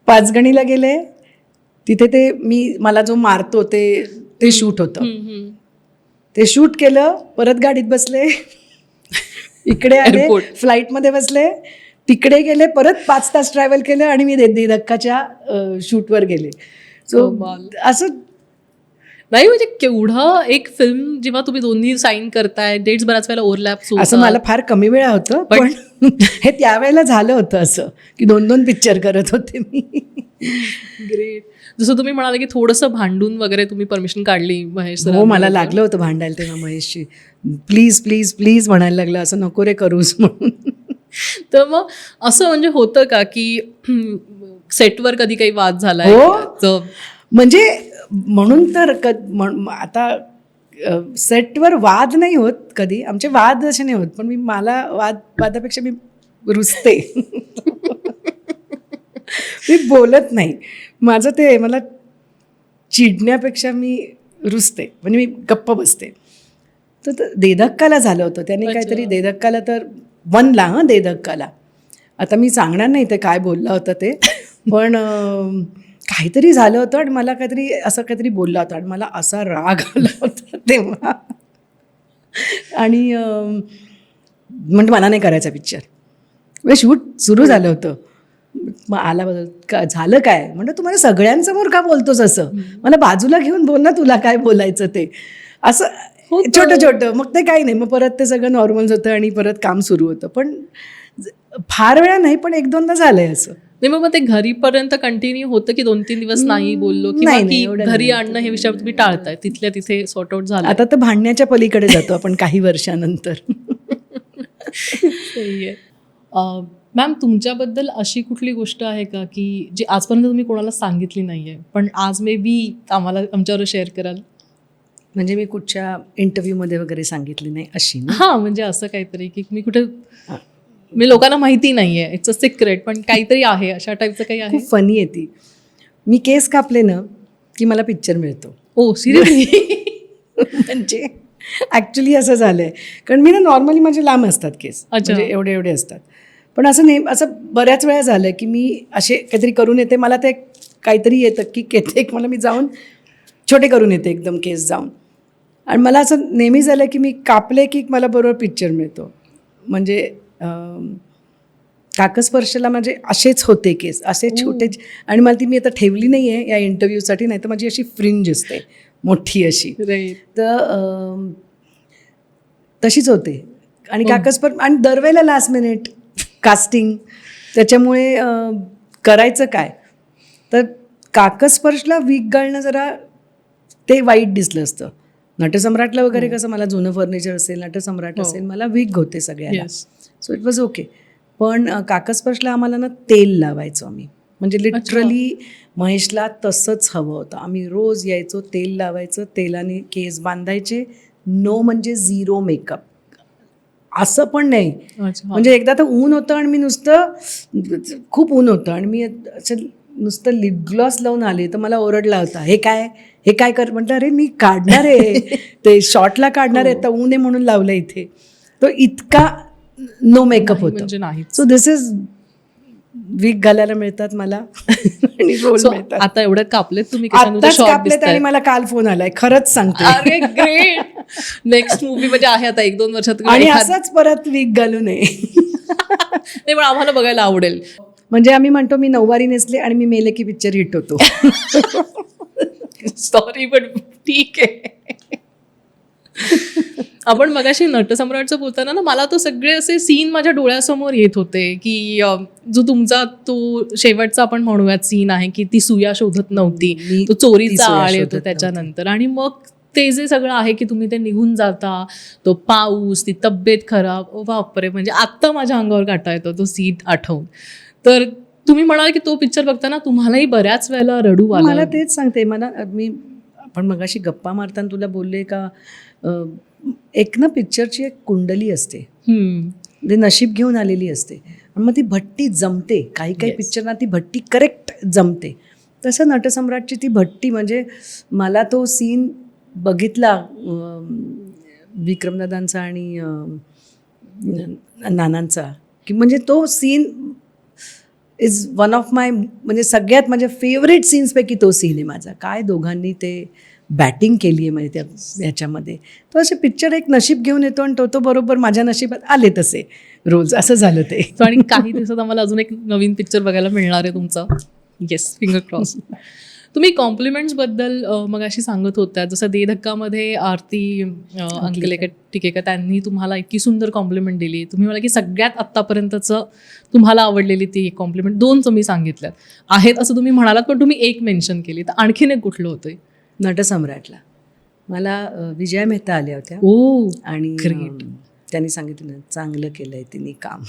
पाचगणीला गेले, तिथे ते मला जो मारतो ते शूट होतं. ते शूट केलं, परत गाडीत बसले, इकडे आले, फ्लाईटमध्ये बसले, तिकडे गेले, परत 5 तास ट्रॅव्हल केलं आणि मी देधक्काच्या शूटवर गेले. सो असं नाही म्हणजे केवढं एक फिल्म जेव्हा तुम्ही दोन्ही साईन करताय, डेट्स बऱ्याच वेळेला ओव्हरलॅप होतात. असं मला फार कमी वेळा होतं, पण हे त्यावेळेला झालं होतं असं की 2-2 पिक्चर करत होते मी. ग्रेट. जसं तुम्ही म्हणाले की थोडंसं भांडून वगैरे तुम्ही परमिशन काढली महेश सर? हो, मला लागलं होतं भांडायला तेव्हा महेशशी. प्लीज म्हणायला लागलं, असं नको रे करूस म्हणून. तर मग असं म्हणजे होतं का की सेटवर कधी काही वाद झालाय? हो, म्हणजे म्हणून तर आता सेटवर वाद नाही होत कधी, आमचे वाद असे नाही होत, पण मला वादापेक्षा मी रुसते. मी बोलत नाही. माझं ते मला चिडण्यापेक्षा मी रुसते, म्हणजे मी गप्प बसते. तर देधक्काला झालं होतं त्याने काहीतरी, देधक्काला तर वनला देधक्काला. आता मी सांगणार नाही ते काय बोलला होता ते, पण काहीतरी झालं होतं आणि मला काहीतरी बोलला होता आणि मला असा राग आला होता तेव्हा. आणि म्हणजे मला नाही करायचा पिक्चर. म्हणजे शूट सुरू झालं होतं, मग आला झालं काय म्हणलं, तू मला सगळ्यांसमोर का बोलतोस असं, मला बाजूला घेऊन बोल ना, तुला काय बोलायचं ते. असं छोटं. मग ते काही नाही, मग परत ते सगळं नॉर्मल होतं आणि परत काम सुरू होतं. पण फार वेळा नाही, पण 1-2दा झालंय असं. नाही मग ते घरीपर्यंत कंटिन्यू होतं की 2-3 दिवस नाही बोललो, की घरी आणणं हे विषय तुम्ही टाळताय, तिथल्या तिथे सॉर्ट आउट झालं? आता तर भांडण्याच्या पलीकडे जातो आपण काही वर्षानंतर. सही आहे. मॅम, तुमच्याबद्दल अशी कुठली गोष्ट आहे का की जी आजपर्यंत तुम्ही कोणाला सांगितली नाहीये, पण आज मे बी आमच्यावर शेअर कराल? म्हणजे मी कुठच्या इंटरव्ह्यूमध्ये वगैरे सांगितली नाही अशी? हां, म्हणजे असं काहीतरी की मी कुठे, मी लोकांना माहिती नाहीये, इट्स अ सिक्रेट, पण काहीतरी आहे अशा टाईपचं काही आहे? खूप फनी आहे ती. मी केस कापले ना की मला पिक्चर मिळतो. ओ सिरियसली? म्हणजे ॲक्च्युली असं झालं आहे, कारण मी ना नॉर्मली माझे लांब असतात केस, म्हणजे एवढे असतात. पण असं बऱ्याच वेळा झालं आहे की मी असे काहीतरी करून येते, मला ते काहीतरी येतं की मला मी जाऊन छोटे करून येते एकदम केस जाऊन, आणि मला असं नेहमी झालं की मी कापले की मला बरोबर पिक्चर मिळतो. म्हणजे काकस्पर्शला म्हणजे असेच होते केस, असे छोटे, आणि मला ती मी आता ठेवली नाही आहे या इंटरव्ह्यूसाठी, नाही तर माझी अशी फ्रिंज असते मोठी अशी, तर तशीच होते. आणि काकस्पर्श, आणि दरवेळेला लास्ट मिनिट कास्टिंग, त्याच्यामुळे करायचं काय, तर काकस्पर्शला वीक घालणं जरा ते वाईट दिसलं असतं. नटसम्राटला वगैरे कसं मला जुनं फर्निचर असेल, नटसम्राट असेल, मला वीक होते सगळ्याला, सो इट वॉज ओके. पण काकस्पर्शला आम्हाला ना तेल लावायचो आम्ही, म्हणजे लिटरली महेशला तसंच हवं होतं. आम्ही रोज यायचो, तेल लावायचं, तेलाने केस बांधायचे, नो म्हणजे 0 मेकअप, असं पण नाही. म्हणजे एकदा तर ऊन होतं आणि मी नुसतं, खूप ऊन होतं आणि मी असं नुसतं लिप ग्लॉस लावून आले तर मला ओरडला होता, हे काय कर. म्हटलं अरे मी काढणार आहे ते शॉर्टला काढणार आहे, तर ऊन आहे म्हणून लावलं इथे. तो इतका नो मेकअप होतं. म्हणजे नाही. सो दिस इज, वीक घालायला मिळतात मला आणि रोल मिळतात. आता एवढ्यात कापलेत तुम्ही, आत्ताच कापलेत आणि मला काल फोन आलाय, खरंच सांगते. अरे ग्रेट. नेक्स्ट मूवी म्हणजे आहे आता 1-2 वर्षात आणि असंच परत वीक घालू नये. नाही पण आम्हाला बघायला आवडेल. म्हणजे आम्ही म्हणतो मी नऊवारी नेसले आणि मी मेले की पिक्चर हिट होतो. सॉरी पण ठीक आहे. आपण मगाशी नटसम्राटचं बोलताना ना, मला तो सगळे असे सीन माझ्या डोळ्यासमोर येत होते की जो तुमचा तो शेवटचा आपण म्हणूयात सीन आहे की ती सुया शोधत नव्हती, तो चोरीचा आळ येतो त्याच्यानंतर, आणि मग ते जे सगळं आहे की तुम्ही ते निघून जाता, तो पाऊस, ती तब्येत खराब, ओ बापरे, म्हणजे आत्ता माझ्या अंगावर काटा येतो तो सीन आठवून. तर तुम्ही म्हणाल की तो पिक्चर बघताना तुम्हालाही बऱ्याच वेळेला रडू आलं. मला तेच सांगते, आपण मगाशी गप्पा मारताना तुला बोलले का, एक ना पिक्चरची एक कुंडली असते, ते नशीब घेऊन आलेली असते आणि मग ती भट्टी जमते. काही पिक्चरना ती भट्टी करेक्ट जमते. तसं नटसम्राटची ती भट्टी, म्हणजे मला तो सीन बघितला विक्रमदादांचा आणि नानांचा, की म्हणजे तो सीन इज वन ऑफ माय, म्हणजे सगळ्यात माझ्या फेवरेट सीन्सपैकी तो सीन आहे माझा. काय दोघांनी ते बॅटिंग केली आहे म्हणजे त्या ह्याच्यामध्ये. तो असे पिक्चर एक नशीब घेऊन येतो आणि तो बरोबर माझ्या नशिबात आले तसे रोज, असं झालं ते. आणि काही दिवसात आम्हाला अजून एक नवीन पिक्चर बघायला मिळणार आहे तुमचा. Yes, finger cross. तुम्ही कॉम्प्लिमेंट्सबद्दल मगाशी सांगत होत्या, जसं दे धक्कामध्ये आरती अंकलेकर टिकेकर त्यांनी तुम्हाला इतकी सुंदर कॉम्प्लिमेंट दिली. तुम्ही मला की सगळ्यात आत्तापर्यंतचं तुम्हाला आवडलेली ती एक कॉम्प्लिमेंट, 2 तुम्ही सांगितल्यात आहेत असं तुम्ही म्हणालात, पण तुम्ही एक मेन्शन केली, तर आणखीन एक कुठलं होतं? नटसम्राटला मला विजया मेहता आल्या होत्या आणि त्यांनी सांगितलं चांगलं केलंय तिने काम.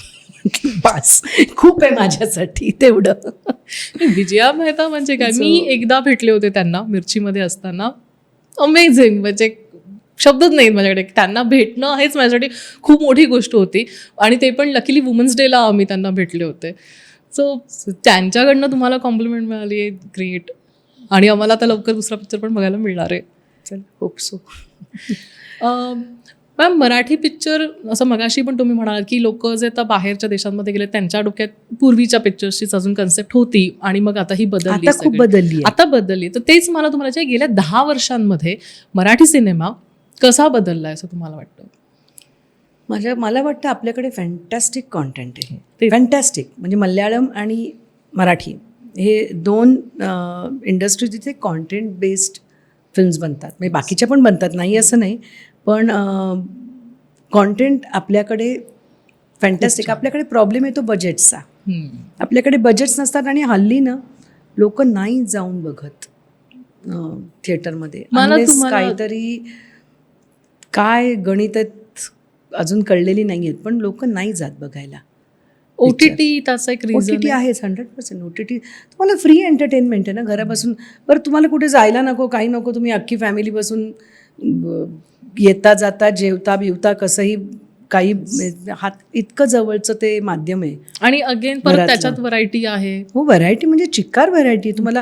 बस खूप आहे माझ्यासाठी तेवढं. विजया मेहता म्हणजे काय, मी एकदा भेटले होते त्यांना मिरचीमध्ये असताना. अमेझिंग, म्हणजे शब्दच नाहीत माझ्याकडे. त्यांना भेटणं हेच माझ्यासाठी खूप मोठी गोष्ट होती आणि ते पण लकीली वुमन्स डेला आम्ही त्यांना भेटले होते. सो त्यांच्याकडनं तुम्हाला कॉम्प्लिमेंट मिळाली आहे, ग्रेट. आणि आम्हाला आता लवकर दुसरा पिक्चर पण बघायला मिळणार आहे. चल, hope so. Ma'am, Marathi picture असं मगाशी पण तुम्ही म्हणाल की लोक जे आता बाहेरच्या देशांमध्ये गेले त्यांच्या डोक्यात पूर्वीच्या पिक्चर्सचीच अजून कन्सेप्ट होती आणि मग आता ही बदलली, आता खूप बदलली. आता बदलली. तर तेच मला तुम्हाला जे गेल्या 10 वर्षांमध्ये मराठी सिनेमा कसा बदलला आहे असं तुम्हाला वाटतं? मला वाटतं आपल्याकडे फॅन्टॅस्टिक कॉन्टेंट आहे. फॅन्टॅस्टिक म्हणजे मल्याळम आणि मराठी हे 2 इंडस्ट्री जिथे कॉन्टेंट बेस्ड फिल्म्स बनतात. म्हणजे बाकीच्या पण बनतात, नाही असं नाही, पण कॉन्टेंट आपल्याकडे फॅन्टॅस्टिक. आपल्याकडे प्रॉब्लेम येतो बजेट्सचा. आपल्याकडे बजेट्स नसतात आणि हल्ली ना लोक नाही जाऊन बघत थिएटरमध्ये. काहीतरी काय गणित अजून कळलेली नाही आहेत, पण लोक नाही जात बघायला. OTT त्याचा एक रिझन OTT आहेच, 100%. OTT तुम्हाला फ्री एंटरटेनमेंट आहे ना घरापासून. बरं, तुम्हाला कुठे जायला नको, काही नको, तुम्ही अख्खी फॅमिली बसून येता जाता जेवता बिवता कसंही काही, हात इतकं जवळचं ते माध्यम आहे. आणि अगेन परत त्याच्यात व्हरायटी आहे. हो, व्हरायटी म्हणजे चिक्कार व्हरायटी. तुम्हाला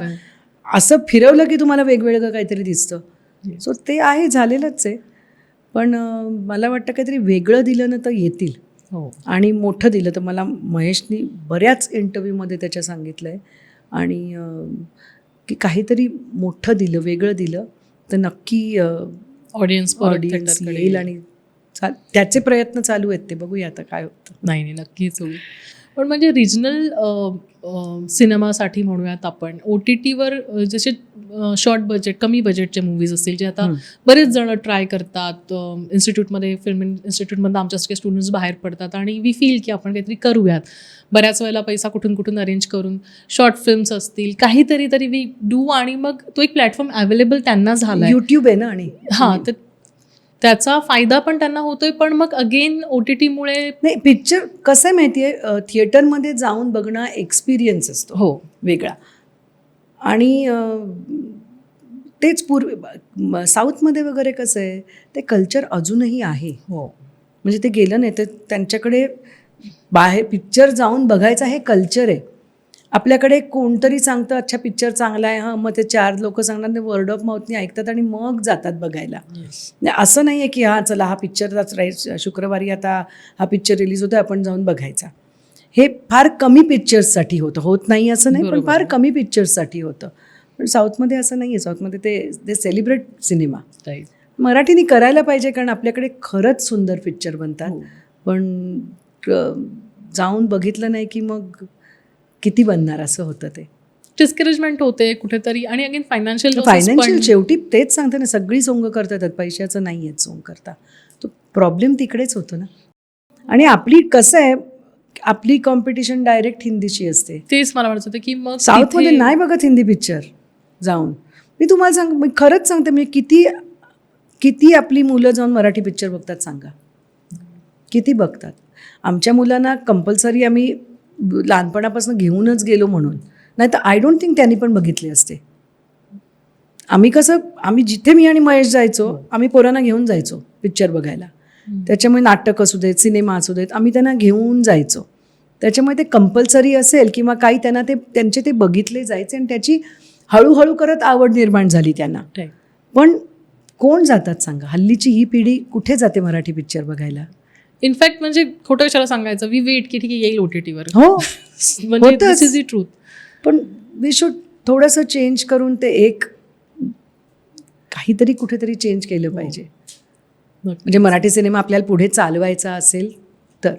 असं फिरवलं की तुम्हाला वेगवेगळं काहीतरी दिसतं. सो ते आहे, झालेलंच आहे. पण मला वाटतं काहीतरी वेगळं दिलं ना तर येतील. हो, आणि मोठं दिलं तर मला महेशनी बऱ्याच इंटरव्ह्यूमध्ये त्याच्या सांगितलं आहे आणि की काहीतरी मोठं दिलं, वेगळं दिलं तर नक्की ऑडियन्स येईल आणि त्याचे प्रयत्न चालू आहेत. ते बघूया आता काय होतं. नाही, नक्कीच होईल. पण म्हणजे रिजनल सिनेमासाठी म्हणूयात आपण, OTTवर जसे शॉर्ट बजेट, कमी बजेटचे मूवीज असतील जे आता बरेच जण ट्राय करतात. इन्स्टिट्यूटमध्ये, फिल्म इन्स्टिट्यूटमधून आमच्यासारखे स्टुडंट्स बाहेर पडतात आणि वी फील की आपण काहीतरी करूयात. बऱ्याच वेळेला पैसा कुठून अरेंज करून शॉर्ट फिल्म्स असतील, काहीतरी तरी वी डू, आणि मग तो एक प्लॅटफॉर्म अवेलेबल त्यांना झाला. यूट्यूब आहे ना. आणि हां, तर त्याचा फायदा पण त्यांना होतोय, पण मग अगेन OTT मुळे नाही, पिक्चर कसं आहे माहिती आहे, थिएटरमध्ये जाऊन बघणं एक्सपिरियन्स असतो हो वेगळा. आणि तेच साऊथमध्ये वगैरे कसं आहे, ते कल्चर अजूनही आहे. हो म्हणजे ते गेलं नाही तर त्यांच्याकडे बाहेर पिक्चर जाऊन बघायचा हे कल्चर आहे. आपल्याकडे कोणतरी सांगतं अच्छा पिक्चर चांगला आहे, हां मग ते 4 लोक सांगणार, ते वर्ड ऑफ माउथनी ऐकतात आणि मग जातात बघायला. नाही, असं नाही आहे की हां चला हा पिक्चर शुक्रवारी आता हा पिक्चर रिलीज होतो आपण जाऊन बघायचा. हे फार कमी पिक्चर्ससाठी होतं, होत नाही असं नाही, पण बरोबर फार आहे. कमी पिक्चर्ससाठी होतं. पण साऊथमध्ये असं नाही आहे. साऊथमध्ये ते सेलिब्रेट सिनेमा. Right. मराठीने करायला पाहिजे कारण आपल्याकडे खरंच सुंदर पिक्चर बनतात. हो. पण जाऊन बघितलं नाही की मग किती बनणार असं होतं ते. डिस्करेजमेंट होते कुठेतरी आणि अगेन फायनान्शियल फायनान्शियल शेवटी तेच सांगते ना, सगळी सोंग करतात, पैशाचं नाही आहेत सोंग करता. तो प्रॉब्लेम तिकडेच होतो ना. आणि आपली कसं आहे, आपली कॉम्पिटिशन डायरेक्ट हिंदीची असते. तेच मला म्हणायचं होतं की मग साऊथमध्ये नाही बघत हिंदी पिक्चर जाऊन. मी तुम्हाला मी खरंच सांगते, मी किती आपली मुलं जाऊन मराठी पिक्चर बघतात सांगा, किती बघतात. आमच्या मुलांना कंपल्सरी आम्ही लहानपणापासून घेऊनच गेलो म्हणून, नाही तर आय डोंट थिंक त्यांनी पण बघितले असते. आम्ही जिथे मी आणि महेश जायचो, आम्ही पोरांना घेऊन जायचो पिक्चर बघायला. त्याच्यामुळे नाटक असू देत, सिनेमा असू देत, आम्ही त्यांना घेऊन जायचो. त्याच्यामुळे ते कंपल्सरी असेल किंवा काही त्यांना त्यांचे ते बघितले जायचे आणि त्याची हळूहळू करत आवड निर्माण झाली त्यांना. पण कोण जातात सांगा, हल्लीची ही पिढी कुठे जाते मराठी पिक्चर बघायला? इनफॅक्ट म्हणजे खोटं कशाला सांगायचं, वी वेट की ठीक आहे येईल OTT वर. हो म्हणजे दिस इज द ट्रूथ. पण वी शुड थोडंसं चेंज करून ते एक काहीतरी कुठेतरी चेंज केलं पाहिजे. म्हणजे मराठी सिनेमा आपल्याला पुढे चालवायचा असेल तर.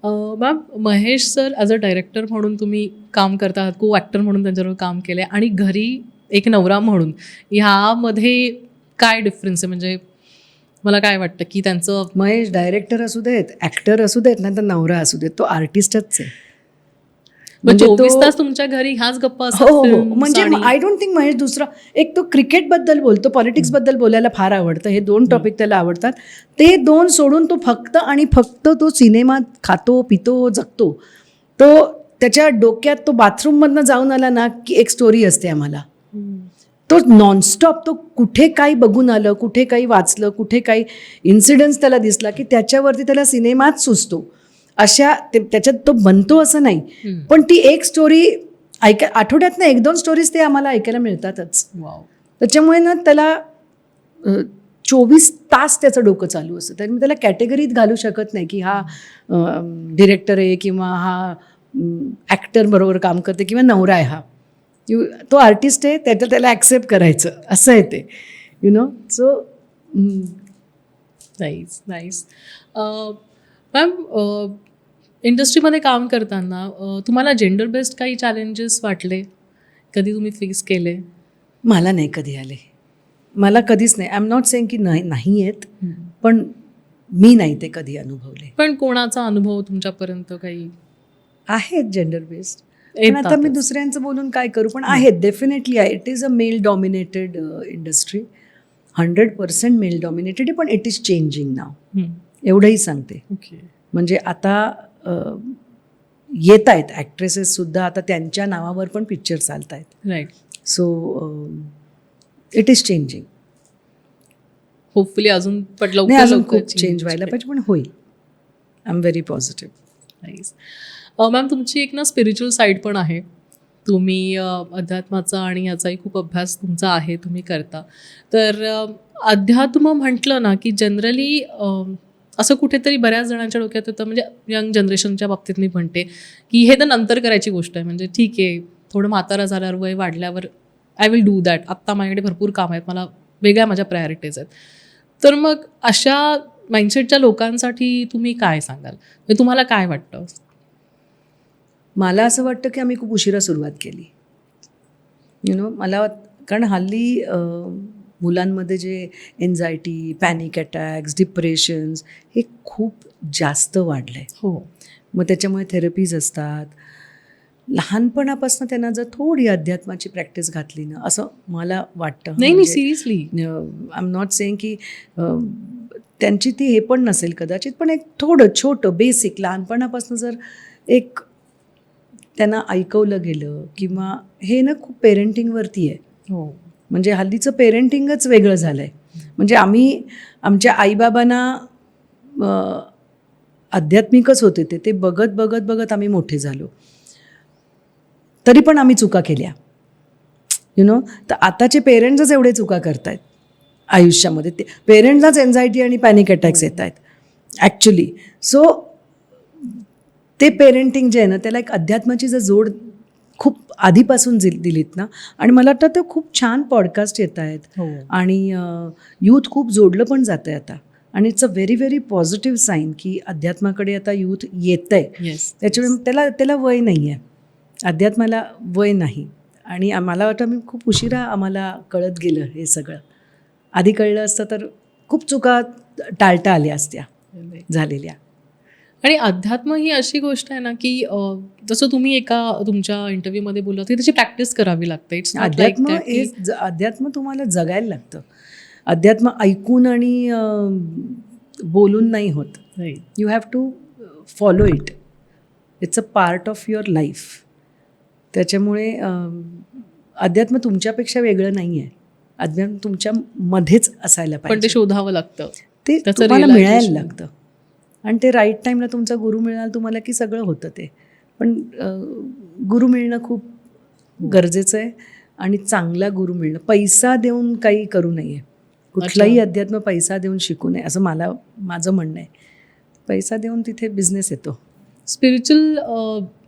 Ma'am, Mahesh sir as a director म्हणून तुम्ही काम करता आहात, को ॲक्टर म्हणून त्यांच्याबरोबर काम केलं आहे आणि घरी एक नवरा म्हणून ह्यामध्ये काय डिफरन्स आहे? म्हणजे मला काय वाटतं की त्यांचं महेश डायरेक्टर असू देत, ॲक्टर असू देत, नाही तर नवरा असू देत, तो आर्टिस्टच आहे. म्हणजे 24 तास तुमच्या घरी ह्याच गप्पा असतात. हो, म्हणजे आय डोंट थिंक महेश दुसरा एक तो क्रिकेटबद्दल बोलतो, पॉलिटिक्सबद्दल बोलायला फार आवडतं, हे 2 टॉपिक त्याला आवडतात. ते 2 सोडून तो फक्त आणि फक्त तो सिनेमा खातो, पितो, जगतो. तो त्याच्या डोक्यात तो बाथरूममधनं जाऊन आला ना की एक स्टोरी असते आम्हाला. तो नॉनस्टॉप तो कुठे काही बघून आलं, कुठे काही वाचलं, कुठे काही इन्सिडन्स त्याला दिसला की त्याच्यावरती त्याला सिनेमाच सुचतो. अशा त्याच्यात तो बनतो असं नाही, पण ती एक स्टोरी आठवड्यातनं 1-2 स्टोरीज ते आम्हाला ऐकायला मिळतातच. त्याच्यामुळे ना त्याला 24 तास त्याचं डोकं चालू असतं. तर मी त्याला कॅटेगरीत घालू शकत नाही की हा डिरेक्टर आहे किंवा हा ॲक्टर बरोबर काम करते किंवा नवरा आहे हा. तो आर्टिस्ट आहे, त्याला ॲक्सेप्ट करायचं असं आहे ते, सो नाईस. मॅम, इंडस्ट्रीमध्ये काम करताना तुम्हाला जेंडर बेस्ड काही चॅलेंजेस वाटले, कधी तुम्ही फेस केले? मला नाही कधी आले, मला कधीच नाही. आय एम नॉट सेइंग की नाही आहेत, पण मी नाही ते कधी अनुभवले. पण कोणाचा अनुभव तुमच्यापर्यंत काही आहेत जेंडर बेस्ड? पण आता मी दुसऱ्यांचं बोलून काय करू, पण आहेत, डेफिनेटली आहे. It is a male dominated industry, 100% male dominated आहे, पण इट इज चेंजिंग नाव, एवढंही सांगते. म्हणजे आता येत आहेत ॲक्ट्रेसेससुद्धा, आता त्यांच्या नावावर पण पिक्चर चालत आहेत. Right. So it is changing. Hopefully अजून अजून खूप चेंज व्हायला पाहिजे, पण होईल. I am very positive. Nice. Ma'am, तुमची एक ना स्पिरिच्युअल साईड पण आहे. तुम्ही अध्यात्माचा आणि याचाही खूप अभ्यास तुमचा आहे, तुम्ही करता. तर अध्यात्म म्हटलं ना की जनरली असं कुठेतरी बऱ्याच जणांच्या डोक्यात होतं, म्हणजे यंग जनरेशनच्या बाबतीत मी म्हणते की हे तर नंतर करायची गोष्ट आहे. म्हणजे ठीक आहे, थोडं म्हातारा झाल्यावर, वय वाढल्यावर आय विल डू दॅट. आत्ता माझ्याकडे भरपूर काम आहेत, मला वेगळ्या माझ्या प्रायोरिटीज आहेत. तर मग अशा माइंडसेटच्या लोकांसाठी तुम्ही काय सांगाल? म्हणजे तुम्हाला काय वाटतं? मला असं वाटतं की आम्ही खूप उशिरा सुरुवात केली. कारण हल्ली मुलांमध्ये जे एन्झायटी, पॅनिक अटॅक्स, डिप्रेशन्स हे खूप जास्त वाढलं आहे. हो. मग त्याच्यामुळे थेरपीज असतात. लहानपणापासून त्यांना जर थोडी अध्यात्माची प्रॅक्टिस घातली ना, असं मला वाटतं. नाही नाही, seriously. I am not saying की त्यांची ती हे पण नसेल कदाचित, पण एक थोडं छोटं बेसिक लहानपणापासून जर एक त्यांना ऐकवलं गेलं, किंवा हे ना खूप पेरेंटिंगवरती आहे. हो. म्हणजे हल्लीचं पेरेंटिंगच वेगळं झालं आहे. म्हणजे आम्ही आमच्या आईबाबांना आध्यात्मिकच होते ते बघत बघत बघत आम्ही मोठे झालो. तरी पण आम्ही चुका केल्या, तर आताचे पेरेंट्सच एवढे चुका करतायत आयुष्यामध्ये. ते पेरेंट्सलाच एन्झायटी आणि पॅनिक अटॅक्स येत आहेत ॲक्च्युली. सो ते पेरेंटिंग जे आहे ना, त्याला एक अध्यात्माची जर जोड खूप आधीपासून दिलीत ना, आणि मला वाटतं ते खूप छान पॉडकास्ट येत आहेत, हो. आणि यूथ खूप जोडलं पण जातं आहे आता. आणि it's a very very positive sign की अध्यात्माकडे आता यूथ येतं आहे. येस. त्याच्यामुळे त्याला वय नाही आहे, अध्यात्माला वय नाही. आणि मला वाटतं मी खूप उशिरा आम्हाला कळत गेलं हे सगळं. आधी कळलं असतं तर खूप चुका टाळता आल्या असत्या झालेल्या. आणि अध्यात्म ही अशी गोष्ट आहे ना की जसं तुम्ही एका तुमच्या इंटरव्ह्यूमध्ये बोलला की त्याची प्रॅक्टिस करावी लागते. इट्स नॉट लाईक दॅट अध्यात्म तुम्हाला जगायला लागतं. अध्यात्म ऐकून आणि बोलून नाही होत. You have to follow it. It's a part of your life. त्याच्यामुळे अध्यात्म तुमच्यापेक्षा वेगळं नाही आहे. अध्यात्म तुमच्यामध्येच असायला पण ते पाहिजे. शोधावं लागतं, ते त्याचं तुम्हाला realization. मिळायला लागतं. आणि ते राईट टाईमला तुमचा गुरु मिळाला तुम्हाला की सगळं होतं ते. पण गुरु मिळणं खूप गरजेचं आहे. आणि चांगला गुरु मिळणं, पैसा देऊन काही करू नये. कुठलाही अध्यात्म पैसा देऊन शिकू नये असं माझं म्हणणं आहे. पैसा देऊन तिथे बिझनेस येतो. स्पिरिच्युअल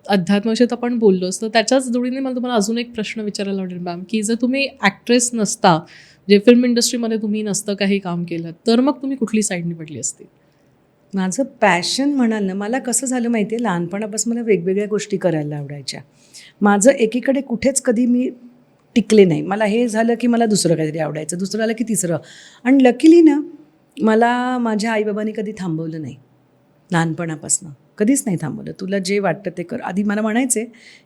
अध्यात्माशी तर आपण बोललोच, तर त्याच्याच जोडीने मला तुम्हाला अजून एक प्रश्न विचारायला आवडेल मॅम, की जर तुम्ही ॲक्ट्रेस नसता, जे फिल्म इंडस्ट्रीमध्ये तुम्ही नसतं काही काम केलं, तर मग तुम्ही कुठली साईड निवडली असती? माझं पॅशन म्हणाल ना, मला कसं झालं माहिती आहे, लहानपणापासून मला वेगवेगळ्या गोष्टी करायला आवडायच्या. माझं एकीकडे कुठेच कधी मी टिकले नाही. मला हे झालं की मला दुसरं काहीतरी आवडायचं, दुसरं आलं की तिसरं. आणि लकीली ना, मला माझ्या आईबाबांनी कधी थांबवलं नाही. लहानपणापासून कधीच नाही थांबवलं. तुला जे वाटतं ते कर. आधी मला म्हणायचे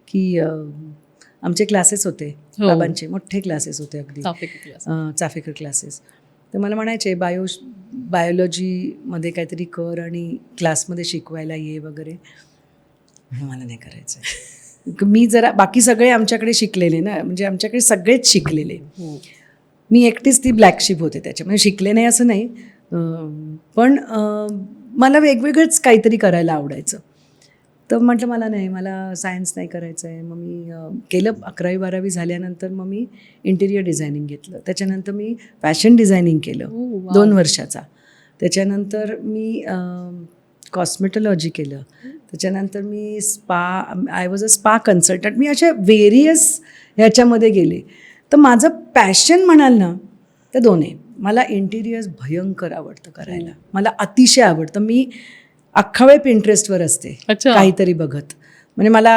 की आमचे क्लासेस होते, बाबांचे मोठे क्लासेस होते अगदी, चाफेकर क्लासेस. तर मला म्हणायचे बायोलॉजीमध्ये काहीतरी कर आणि क्लासमध्ये शिकवायला ये वगैरे. मला नाही करायचं. मी जरा बाकी सगळे आमच्याकडे शिकलेले ना, म्हणजे आमच्याकडे सगळेच शिकलेले. मी एकटीच ती ब्लॅक शिप होते त्याच्यामध्ये. शिकले नाही असं नाही, पण मला वेगवेगळंच काहीतरी करायला आवडायचं. तर म्हटलं मला नाही, मला सायन्स नाही करायचं आहे. मग मी केलं 11वी-12वी झाल्यानंतर मग मी इंटिरियर डिझायनिंग घेतलं. त्याच्यानंतर मी फॅशन डिझायनिंग केलं 2 वर्षाचा. त्याच्यानंतर मी कॉस्मेटॉलॉजी केलं. त्याच्यानंतर मी I was a spa consultant. मी अशा व्हेरियस ह्याच्यामध्ये गेले. तर माझं पॅशन म्हणाल ना तर 2 आहे. मला इंटिरियर्स भयंकर आवडतं करायला, मला अतिशय आवडतं. मी अख्खा वेळ पिंटरेस्टवर असते काहीतरी बघत. म्हणजे मला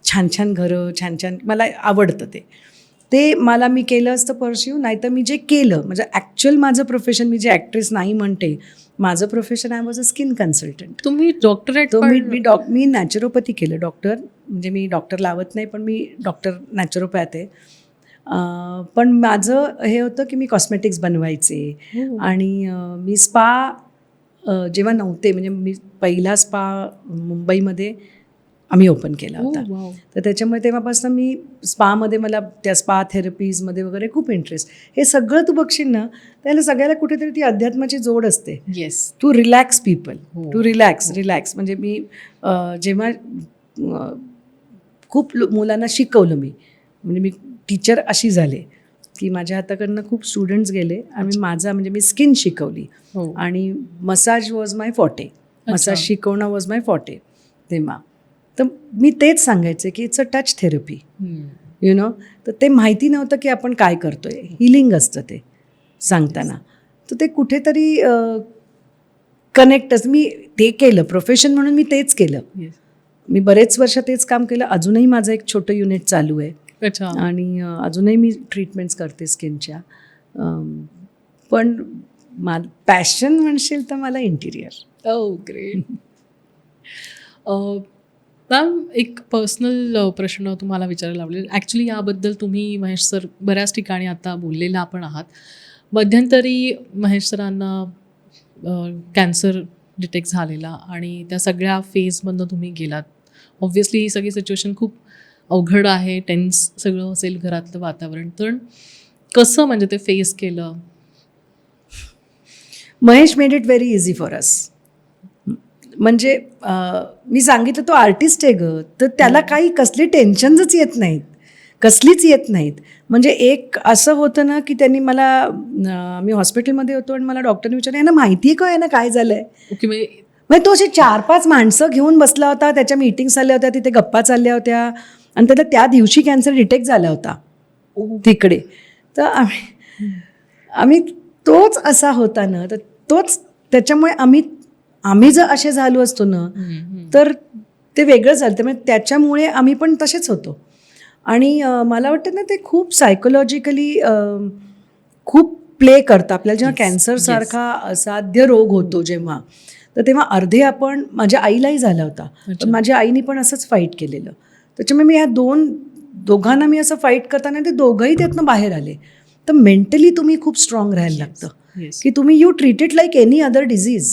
छान छान घरं, छान छान मला आवडतं ते मी केलं असतं परस्यू. नाही तर मी जे केलं म्हणजे ॲक्च्युअल माझं प्रोफेशन, मी जे ॲक्ट्रेस नाही म्हणते, माझं profession I was a skin consultant. तुम्ही डॉक्टरेट? मी नॅचरोपॅथी केलं. डॉक्टर म्हणजे मी डॉक्टर लावत नाही, पण मी डॉक्टर नॅचरोपॅथ आहे. पण माझं हे होतं की मी कॉस्मेटिक्स बनवायचे. आणि मी स्पा जेव्हा नव्हते, म्हणजे मी पहिला स्पा मुंबईमध्ये आम्ही ओपन केला होता. तर त्याच्यामुळे तेव्हापासून मी स्पामध्ये, मला त्या स्पा थेरपीजमध्ये वगैरे खूप इंटरेस्ट. हे सगळं तू बघशील ना, त्याला सगळ्याला कुठेतरी ती अध्यात्माची जोड असते. Yes. To relax people, to relax. म्हणजे मी जेव्हा खूप मुलांना शिकवलं, म्हणजे मी टीचर अशी झाले की माझ्या हाताकडनं खूप स्टुडंट्स गेले आणि म्हणजे मी स्किन शिकवली. आणि मसाज वॉज माय फॉटे. मसाज शिकवणं वॉज माय फॉटे तेव्हा. तर मी तेच सांगायचे की इट्स अ टच थेरपी, तर ते माहिती नव्हतं की आपण काय करतोय. हिलिंग असतं ते सांगताना. तर ते कुठेतरी कनेक्टच. मी ते केलं प्रोफेशन म्हणून, मी तेच केलं. मी बरेच वर्ष तेच काम केलं. अजूनही माझं एक छोटं युनिट चालू आहे. आणि अजूनही मी ट्रीटमेंट्स करते स्किनच्या. पण पॅशन म्हणशील तर मला इंटिरियर. ग्रेट. मॅम एक पर्सनल प्रश्न तुम्हाला विचारायला आवडेल. ॲक्च्युली याबद्दल तुम्ही महेश सर बऱ्याच ठिकाणी आता बोललेला पण आहात. मध्यंतरी महेश सरांना कॅन्सर डिटेक्ट झालेला आणि त्या सगळ्या फेजमधनं तुम्ही गेलात. ऑब्व्हियसली ही सगळी सिच्युएशन खूप अवघड आहे, टेन्स सगळं असेल घरातलं वातावरण. तर कसं म्हणजे ते फेस केलं? Mahesh made it very easy for us. म्हणजे मी सांगितलं तो आर्टिस्ट आहे ग, तर त्याला काही कसली टेन्शनच येत नाहीत, कसलीच येत नाहीत. म्हणजे एक असं होतं ना की त्यांनी मला मी हॉस्पिटलमध्ये होतो आणि मला डॉक्टरने विचारलं यांना माहिती आहे का यांना काय झालं आहे. ओके, म्हणजे म्हणजे तो असे 4-5 माणसं घेऊन बसला होता, त्याच्या मीटिंग्स चालल्या होत्या, तिथे गप्पा चालल्या होत्या आणि त्याला त्या दिवशी कॅन्सर डिटेक्ट झाला होता तिकडे. तर आम्ही तोच असा होता ना, तर तोच त्याच्यामुळे आम्ही जर असे झालो असतो ना तर ते वेगळं झालं. त्यामुळे त्याच्यामुळे आम्ही पण तसेच होतो. आणि मला वाटतं ना ते खूप सायकोलॉजिकली खूप प्ले करतं आपल्याला. जेव्हा कॅन्सरसारखा असाध्य रोग होतो जेव्हा, तर तेव्हा अर्धे आपण, माझ्या आईलाही झाला होता, पण माझ्या आईने पण असंच फाईट केलेलं. त्याच्यामुळे मी ह्या दोघांना मी असं फाईट करताना ते दोघंही त्यातनं बाहेर आले. तर मेंटली तुम्ही खूप स्ट्रॉंग राहायला लागतं की तुम्ही you treat it like any other disease.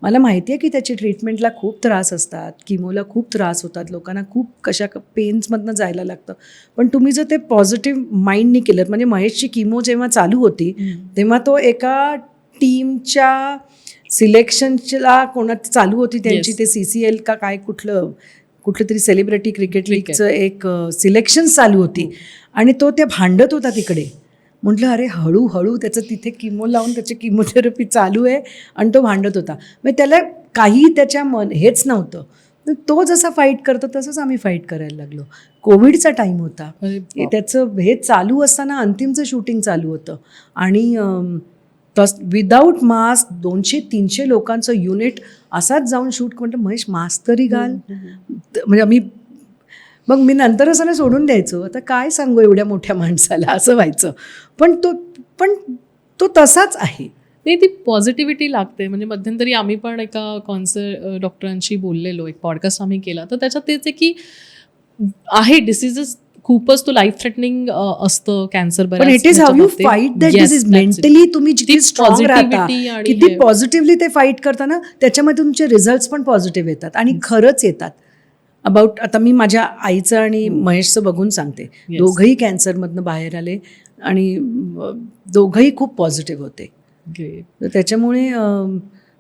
मला माहिती आहे की त्याची ट्रीटमेंटला खूप त्रास असतात, किमोला खूप त्रास होतात, लोकांना खूप कशा पेन्समधनं जायला लागतं. पण तुम्ही जर ते पॉझिटिव्ह माइंडनी केलं, म्हणजे महेशची किमो जेव्हा चालू होती तेव्हा तो एका टीमच्या सिलेक्शनला कोणाची चालू होती त्यांची, ते CCL का काय कुठलं तरी सेलिब्रिटी क्रिकेट लीगचं एक सिलेक्शन चालू होती आणि तो ते भांडत होता तिकडे. म्हटलं अरे हळूहळू त्याचं तिथे किमो लावून त्याची किमोथेरपी चालू आहे आणि तो भांडत होता. मग त्याला काही त्याच्या हेच नव्हतं. तो जसा फाईट करतो तसंच आम्ही फाईट करायला लागलो. कोविडचा टाईम होता, त्याचं हे चालू असताना अंतिमचं शूटिंग चालू होतं आणि विदाऊट मास्क 200-300 लोकांचं युनिट असाच जाऊन शूट. म्हटलं महेश मास्क तरी घाल. म्हणजे मग मी नंतर असं सोडून द्यायचो, आता काय सांगू एवढ्या मोठ्या माणसाला, असं व्हायचं. पण तो तसाच आहे. नाही, ती पॉझिटिव्हिटी लागते. म्हणजे मध्यंतरी आम्ही पण एका डॉक्टरांशी बोललेलो, एक पॉडकास्ट आम्ही केला, तर त्याच्यात तेच आहे की आहे डिसीजेस खूपच तो लाईफ थ्रेटनिंग असतं कॅन्सर. पण it is how you fight that disease. Mentally तुम्ही जितकी स्ट्रॉंग राहता, किती पॉझिटिव्हली ते फाईट करताना, त्याच्यामध्ये तुमचे रिझल्ट्स पण पॉझिटिव्ह येतात आणि खरंच येतात. आता मी माझ्या आईचं आणि महेशचं बघून सांगते, दोघंही कॅन्सरमधनं बाहेर आले आणि दोघंही खूप पॉझिटिव्ह होते. तर त्याच्यामुळे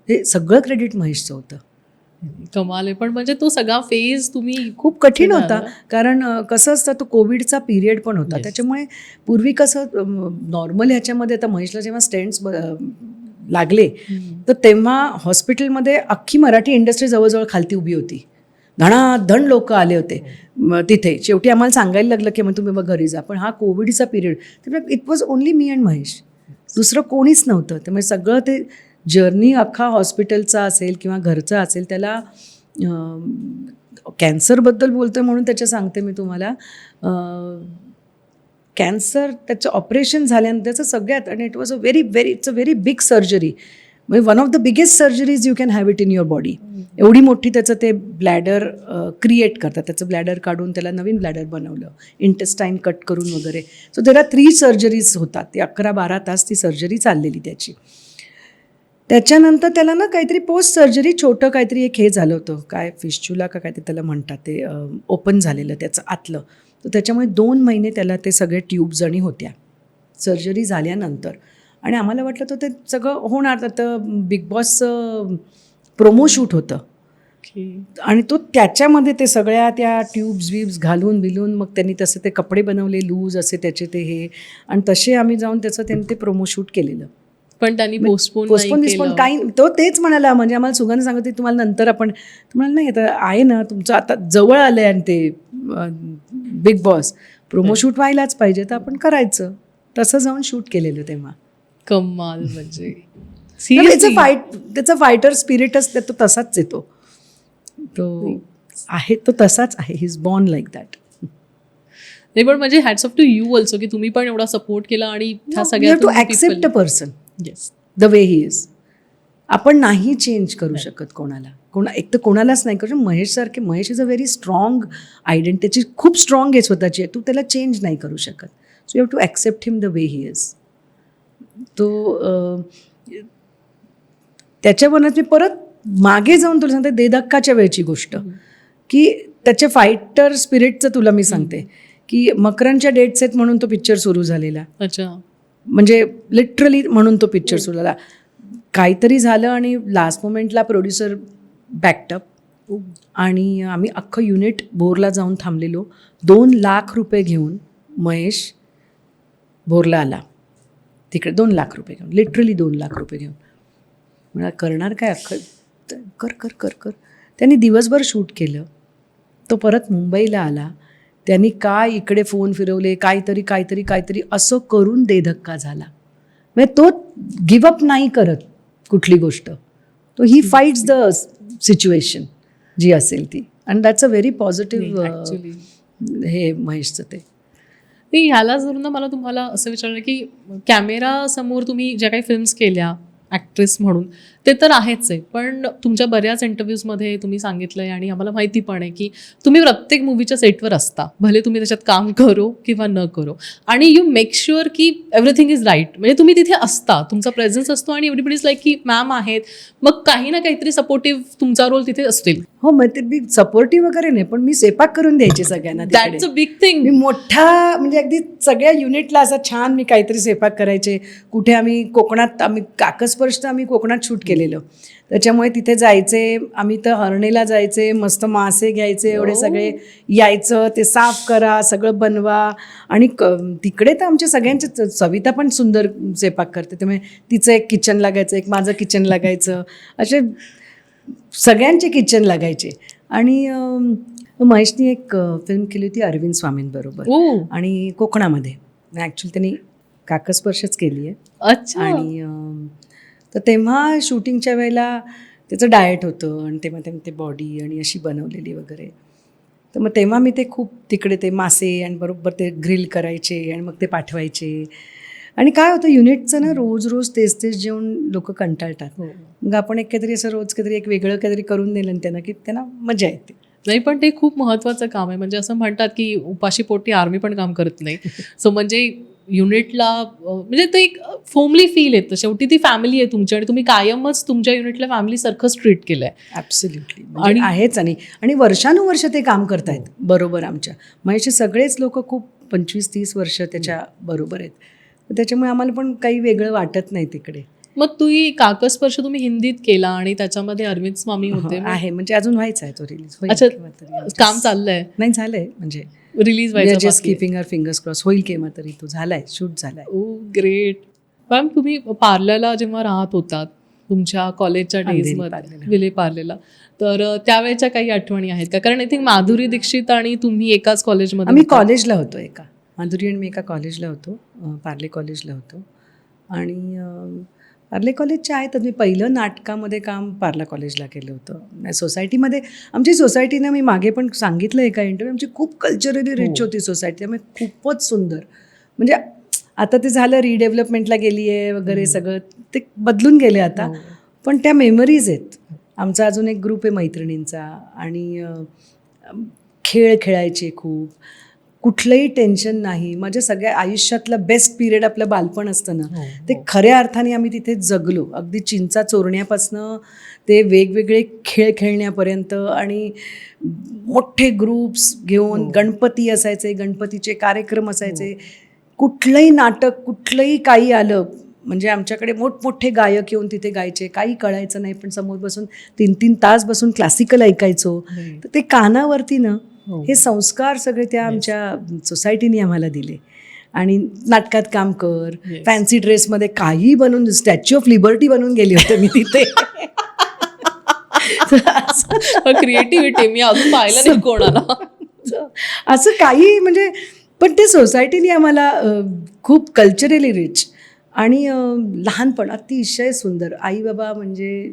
हे सगळं क्रेडिट महेशचं होतं. कमाल आहे. पण म्हणजे तो सगळा फेज तुम्ही खूप कठीण होता, कारण कसं असतं तो कोविडचा पिरियड पण होता. त्याच्यामुळे पूर्वी कसं नॉर्मल ह्याच्यामध्ये, आता महेशला जेव्हा स्टेंट्स लागले तर तेव्हा हॉस्पिटलमध्ये अख्खी मराठी इंडस्ट्री जवळजवळ खालती उभी होती. धनाधन लोक आले होते तिथे. शेवटी आम्हाला सांगायला लागलं की मग तुम्ही बघ घरी जा. पण हा कोविडचा पिरियड, त्यामुळे it was only me and Mahesh, दुसरं कोणीच नव्हतं. त्यामुळे सगळं ते जर्नी अख्खा हॉस्पिटलचा असेल किंवा घरचा असेल, त्याला कॅन्सरबद्दल बोलतोय म्हणून त्याच्या सांगते मी तुम्हाला. कॅन्सर त्याचं ऑपरेशन झाल्यानंतर त्याचं सगळ्यात, आणि it was it's a very big surgery. म्हणजे one of the biggest surgeries you can have it in your body. एवढी मोठी त्याचं ते ब्लॅडर क्रिएट करतात, त्याचं ब्लॅडर काढून त्याला नवीन ब्लॅडर बनवलं, इंटेस्टाईन कट करून वगैरे. सो त्याला 3 सर्जरीज होतात. ते 11-12 तास ती सर्जरी चाललेली त्याची. त्याच्यानंतर त्याला ना काहीतरी पोस्ट सर्जरी छोटं काहीतरी एक हे झालं होतं, काय फिस्चुला का काय ते त्याला म्हणतात, ते ओपन झालेलं त्याचं आतलं. तर त्याच्यामुळे 2 महिने त्याला ते सगळे ट्यूब्स आणि होत्या सर्जरी झाल्यानंतर. आणि आम्हाला वाटलं तर ते सगळं होणार. तर बिग बॉसचं प्रोमो शूट होतं आणि तो त्याच्यामध्ये ते सगळ्या त्या ट्यूब्स घालून बिलून मग त्यांनी तसे ते कपडे बनवले लूज असे त्याचे ते हे, आणि तसे आम्ही जाऊन त्यांनी ते प्रोमो शूट केलेलं. पण त्यांनी पोस्टपोन काही, तो तेच म्हणाला. म्हणजे आम्हाला सुगंध सांगत होती तुम्हाला नंतर आपण, तुम्हाला नाही आता आहे ना तुमचं आता जवळ आलं आहे आणि ते बिग बॉस प्रोमो शूट व्हायलाच पाहिजे, तर आपण करायचं. तसं जाऊन शूट केलेलं तेव्हा. कमाल. म्हणजे त्याचा फायटर स्पिरिटच तो तसाच येतो, तो आहे, तो तसाच आहे. He is born like that. नाही, पण म्हणजे hats off to you also की तुम्ही पण एवढा सपोर्ट केला आणि ह्या सगळ्या to accept a person yes the way he is. आपण नाही चेंज करू शकत कोणाला. एक तर कोणालाच नाही करू शकत. Mahesh is a very strong identity, त्याची खूप स्ट्रॉंग आहे स्वतःची, तू त्याला चेंज नाही करू शकत. So you have to accept him the way he is. तो त्याच्या मनात मी परत मागे जाऊन तुला सांगते, देधक्काच्या वेळची गोष्ट, की त्याचे फायटर स्पिरिटचं तुला मी सांगते, की मकरांच्या डेट्स आहेत म्हणून तो पिक्चर सुरू झालेला. अच्छा. म्हणजे लिटरली म्हणून तो पिक्चर सुरू झाला. काहीतरी झालं आणि लास्ट मोमेंटला प्रोड्युसर बॅकटअप आणि आम्ही अख्खं युनिट भोरला जाऊन थांबलेलो. 2 लाख रुपये घेऊन महेश भोरला आला तिकडे, 2 लाख रुपये घेऊन, लिटरली 2 लाख रुपये घेऊन. मला करणार काय अख्खं, कर कर कर कर. त्यांनी दिवसभर शूट केलं. तो परत मुंबईला आला. त्यांनी काय इकडे फोन फिरवले, काहीतरी काहीतरी काहीतरी असं करून देधक्का झाला. म्हणजे तो गिवअप नाही करत कुठली गोष्ट. तो ही फाईट्स द सिच्युएशन जी असेल ती. And that's a very positive हे महेशचं ते. नाही, ह्याला जर ना मला तुम्हाला असं विचारलं की कॅमेरासमोर तुम्ही ज्या काही फिल्म्स केल्या ॲक्ट्रेस म्हणून, ते तर आहेच आहे, पण तुमच्या बऱ्याच इंटरव्ह्यूजमध्ये तुम्ही सांगितलं आहे आणि आम्हाला माहिती पण आहे की तुम्ही प्रत्येक मूवीच्या सेटवर असता, भले तुम्ही त्याच्यात काम करो किंवा न करो, आणि यू मेक शुअर की एव्हरीथिंग इज राईट. म्हणजे तुम्ही तिथे असता, तुमचा प्रेझेन्स असतो आणि एव्हरीबडी इज लाईक की मॅम आहेत, मग काही ना काहीतरी सपोर्टिव्ह तुमचा रोल तिथे असतील. हो, मग ते बी सपोर्टिव्ह वगैरे नाही, पण मी स्वयंपाक करून द्यायचे सगळ्यांना. That's a big thing. मी मोठा म्हणजे अगदी सगळ्या युनिटला असं छान मी काहीतरी स्वयंपाक करायचे. कुठे आम्ही कोकणात, आम्ही काकस्पर्श आम्ही कोकणात शूट केलेलं, त्याच्यामुळे तिथे जायचे आम्ही, तर हरणेला जायचे, मस्त मासे घ्यायचे, एवढे सगळे यायचं, ते साफ करा, सगळं बनवा. आणि तिकडे तर आमच्या सगळ्यांचे, सविता पण सुंदर स्वयंपाक करते, त्यामुळे तिचं एक किचन लागायचं, एक माझं किचन लागायचं, असे सगळ्यांचे किचन लागायचे. आणि महेशनी एक फिल्म केली होती अरविंद स्वामींबरोबर, आणि कोकणामध्ये. ॲक्च्युली त्यांनी काकस्पर्शच केली आहे. अच्छा. आणि तर तेव्हा शूटिंगच्या वेळेला त्याचं डाएट होतं, आणि तेव्हा ते बॉडी आणि अशी बनवलेली वगैरे. तर मग तेव्हा मी ते खूप तिकडे ते मासे आणि बरोबर ते ग्रिल करायचे आणि मग ते पाठवायचे. आणि काय होतं युनिटचं ना, रोज रोज तेच जेवण लोक कंटाळतात. मग आपण एक काहीतरी असं रोज काहीतरी एक वेगळं काहीतरी करून दिलं त्यांना, की त्यांना मजा येते. नाही, पण ते खूप महत्त्वाचं काम आहे. म्हणजे असं म्हणतात की उपाशी पोटी आर्मी पण काम करत नाही. सो म्हणजे युनिटला म्हणजे ते एक फोमली फील येतं. शेवटी ती फॅमिली आहे तुमची, आणि तुम्ही कायमच तुमच्या युनिटला फॅमिलीसारखंच ट्रीट केलं आहे. ॲब्सोल्युटली. आणि आहेच. आणि वर्षानुवर्ष ते काम करतायत बरोबर आमच्या. म्हणजे सगळेच लोक खूप 25-30 वर्ष त्याच्या बरोबर आहेत. त्याच्यामुळे आम्हाला पण काही वेगळं वाटत नाही तिकडे. मग तुम्ही काकस्पर्श तुम्ही हिंदीत केला आणि त्याच्यामध्ये अरविंद स्वामी होते. आहे म्हणजे अजून व्हायचा आहे तो रिलीज. अच्छा, काम चाललंय? नाही, झालंय म्हणजे रिलीज व्हायचं. जस्ट कीपिंग आवर फिंगर्स क्रॉस. होईल केव्हा तरी, तो झालाय, शूट झालाय. ओ ग्रेट. मॅम, तुम्ही पार्लरला जेव्हा राहत होतात तुमच्या कॉलेजच्या डेजमध्ये, विले पार्लेला, तर त्यावेळेच्या काही आठवणी आहेत का? कारण आय थिंक माधुरी दीक्षित आणि तुम्ही एकाच कॉलेजमध्ये. आम्ही कॉलेजला होतो, माधुरी आणि मी एका कॉलेजला होतो, पार्ले कॉलेजला होतो. आणि पार्ले कॉलेजच्या आहेत. मी पहिलं नाटकामध्ये काम पार्ला कॉलेजला केलं होतं. सोसायटीमध्ये, आमची सोसायटीनं मी मागे पण सांगितलं एका इंटरव्ह्यू, आमची खूप कल्चरली रिच होती सोसायटी, त्यामुळे खूपच सुंदर. म्हणजे आता ते झालं, रिडेव्हलपमेंटला गेली आहे वगैरे, सगळं ते बदलून गेले आता, पण त्या मेमरीज आहेत. आमचा अजून एक ग्रुप आहे मैत्रिणींचा, आणि खेळ खेळायचे खूप, कुठलंही टेन्शन नाही. माझ्या सगळ्या आयुष्यातलं बेस्ट पिरियड आपलं बालपण असतं ना, ते खऱ्या अर्थाने आम्ही तिथे जगलो. अगदी चिंचा चोरण्यापासनं ते वेगवेगळे खेळ खेळण्यापर्यंत, आणि मोठे ग्रुप्स घेऊन गणपती असायचे, गणपतीचे कार्यक्रम असायचे, कुठलंही नाटक, कुठलंही काही आलं म्हणजे आमच्याकडे मोठमोठे गायक येऊन तिथे गायचे. काही कळायचं नाही, पण समोर बसून 3-3 तास बसून क्लासिकल ऐकायचो. तर ते कानावरती ना, हे संस्कार सगळे त्या आमच्या सोसायटीने आम्हाला दिले. आणि नाटकात काम कर, फॅन्सी ड्रेसमध्ये काही बनवून, स्टॅच्यू ऑफ लिबर्टी बनवून गेली होते मी तिथे. क्रिएटिव्हिटी मी अजून पाहिलं नाही कोणाला. असं काही म्हणजे, पण ते सोसायटीने आम्हाला खूप कल्चरली रिच, आणि लहानपण अतिशय सुंदर. आई बाबा म्हणजे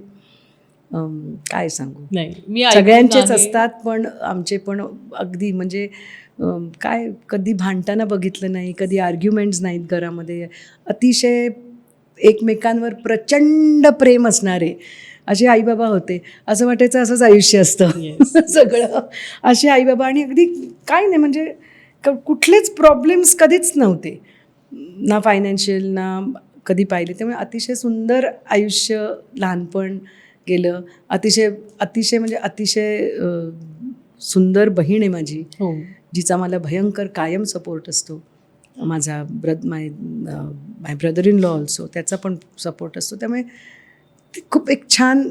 काय सांगू, नाही, सगळ्यांचेच असतात, पण आमचे पण अगदी म्हणजे काय, कधी भांडताना बघितलं नाही, कधी आर्ग्युमेंट्स नाहीत घरामध्ये. अतिशय एकमेकांवर प्रचंड प्रेम असणारे असे आईबाबा होते. असं वाटायचं असंच आयुष्य असतं सगळं. असे आईबाबा आणि अगदी काय नाही म्हणजे कुठलेच प्रॉब्लेम्स कधीच नव्हते, ना फायनान्शियल ना कधी पाहिले. त्यामुळे अतिशय सुंदर आयुष्य लहानपण गेलं. अतिशय अतिशय म्हणजे अतिशय सुंदर बहीण आहे माझी, जिचा मला भयंकर कायम सपोर्ट असतो. माझा माय ब्रदर इन लॉ ऑल्सो, त्याचा पण सपोर्ट असतो. त्यामुळे खूप एक छान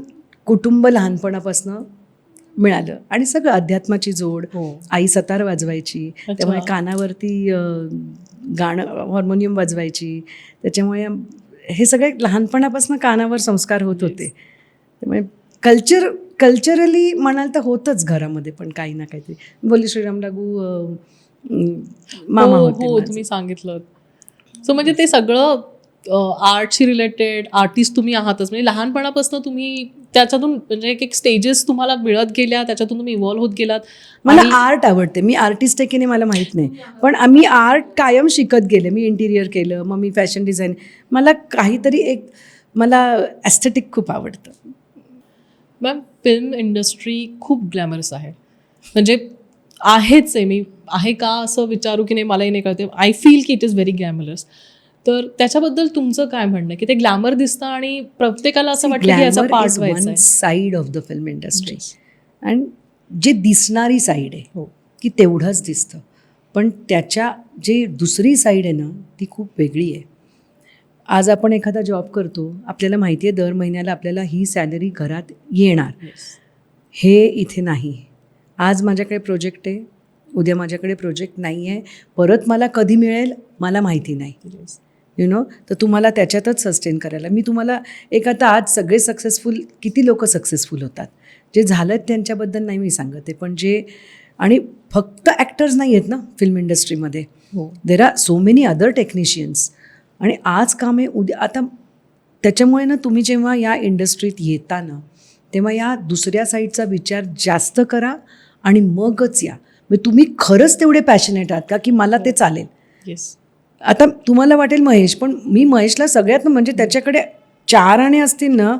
कुटुंब लहानपणापासून मिळालं. आणि सगळं अध्यात्माची जोड. आई सतार वाजवायची, त्यामुळे कानावरती गाणं हार्मोनियम वाजवायची. त्याच्यामुळे हे सगळे लहानपणापासून कानावर संस्कार होत होते. त्यामुळे कल्चरली म्हणाल तर होतंच घरामध्ये पण काही ना काहीतरी. बोली श्रीराम लागू मामा होते माझे. तुम्ही सांगितलं. सो म्हणजे ते सगळं आर्टशी रिलेटेड आर्टिस्ट तुम्ही आहातच. म्हणजे लहानपणापासून तुम्ही त्याच्यातून म्हणजे एक स्टेजेस तुम्हाला मिळत गेल्या, त्याच्यातून तुम्ही इव्हॉल्व्ह होत गेलात. मला आर्ट आवडते. मी आर्टिस्ट आहे की नाही मला माहीत नाही, पण आम्ही आर्ट कायम शिकत गेले. मी इंटिरियर केलं, मग मी फॅशन डिझाईन. मला काहीतरी एक मला ॲस्थेटिक खूप आवडतं. मॅम फिल्म इंडस्ट्री खूप ग्लॅमरस आहे, म्हणजे आहेच आहे. मी आहे का असं विचारू की नाही मलाही नाही कळते. आय फील की इट इज व्हेरी ग्लॅमरस. तर त्याच्याबद्दल तुमचं काय म्हणणं की ते ग्लॅमर दिसतं आणि प्रत्येकाला असं वाटतं की याचा पार्ट व्हायचा आहे. Side of the film industry. आणि जे दिसणारी साईड आहे की तेवढंच दिसतं, पण त्याच्या जे दुसरी साईड आहे ना ती खूप वेगळी आहे. आज आपण एखादा जॉब करतो, आपल्याला माहिती आहे दर महिन्याला आपल्याला ही सॅलरी घरात येणार. हे इथे नाही. आज माझ्याकडे प्रोजेक्ट आहे, उद्या माझ्याकडे प्रोजेक्ट नाही आहे, परत मला कधी मिळेल मला माहिती नाही. तर तुम्हाला त्याच्यातच सस्टेन करायला. मी तुम्हाला एक आता आज सगळे सक्सेसफुल, किती लोक सक्सेसफुल होतात, जे झालं त्यांच्याबद्दल नाही मी सांगत आहे, पण जे आणि फक्त ॲक्टर्स नाही आहेत ना फिल्म इंडस्ट्रीमध्ये. There are so many other technicians. आणि आज काम आहे उद्या. आता त्याच्यामुळे ना तुम्ही जेव्हा या इंडस्ट्रीत येता ना तेव्हा या दुसऱ्या साईडचा विचार जास्त करा आणि मगच या. म्हणजे तुम्ही खरंच तेवढे पॅशनेट आहात का की मला ते चालेल. आता तुम्हाला वाटेल महेश, पण मी महेशला सगळ्यात म्हणजे त्याच्याकडे 4 आणे असतील ना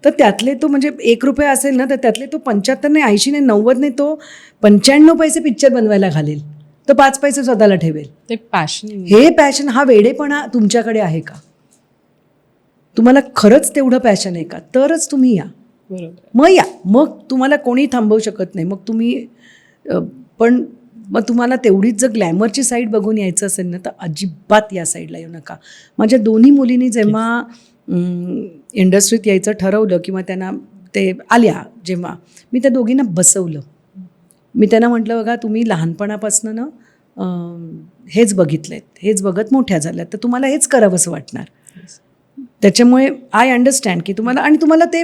तर त्यातले तो म्हणजे 1 रुपया असेल ना तर त्यातले तो 75 नाही 80 नाही 90 नाही तो 95 पैसे पिक्चर बनवायला घालेल, तर 5 पैसे स्वतःला ठेवेल. ते पॅशन, हे पॅशन, हा वेडेपणा तुमच्याकडे आहे का? तुम्हाला खरंच तेवढं पॅशन आहे का? तरच तुम्ही या. मग या, मग तुम्हाला कोणी थांबवू शकत नाही. मग तुम्ही पण मग तुम्हाला तेवढीच जर ग्लॅमरची साईड बघून यायचं असेल ना तर अजिबात या साईडला येऊ नका. माझ्या दोन्ही मुलींनी जेव्हा इंडस्ट्रीत यायचं ठरवलं किंवा त्यांना ते आल्या, जेव्हा मी त्या दोघींना बसवलं. मी त्यांना म्हटलं बघा तुम्ही लहानपणापासून ना हेच बघितलेत, हेच बघत मोठ्या झाल्यात, तर तुम्हाला हेच करावंसं वाटणार. त्याच्यामुळे आय अंडरस्टँड की तुम्हाला, आणि तुम्हाला ते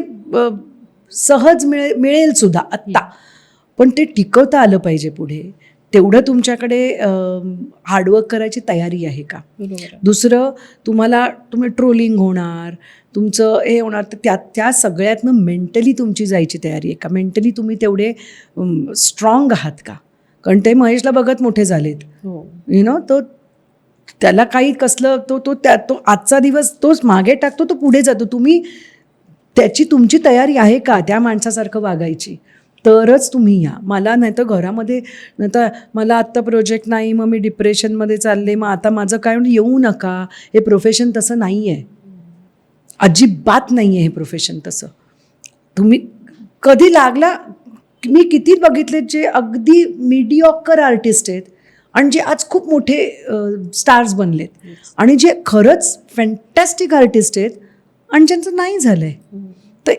सहज मिळेल सुद्धा आत्ता, पण ते टिकवता आलं पाहिजे पुढे. तेवढं तुमच्याकडे हार्डवर्क करायची तयारी आहे का? दुसरं तुम्ही ट्रोलिंग होणार, तुमचं हे होणार, तर त्या सगळ्यातनं मेंटली तुमची जायची तयारी आहे का? मेंटली तुम्ही तेवढे स्ट्रॉंग आहात का? कारण ते महेशला बघत मोठे झालेत. तो त्याला काही कसलं तो आजचा दिवस तोच मागे टाकतो, तो पुढे जातो. तुम्ही तुमची तयारी आहे का त्या माणसासारखं वागायची? तरच तुम्ही या. मला नाही तर घरामध्ये नाही तर मला आत्ता प्रोजेक्ट नाही, मग मी डिप्रेशनमध्ये चालले, मग आता माझं काय येऊ नका. हे प्रोफेशन तसं नाही आहे, अजिबात नाही आहे हे प्रोफेशन तसं. तुम्ही कधी लागला, मी किती बघितले जे अगदी मीडिऑकर आर्टिस्ट आहेत आणि जे आज खूप मोठे स्टार्स बनलेत, आणि जे खरंच फॅन्टॅस्टिक आर्टिस्ट आहेत आणि ज्यांचं नाही झालं आहे. तर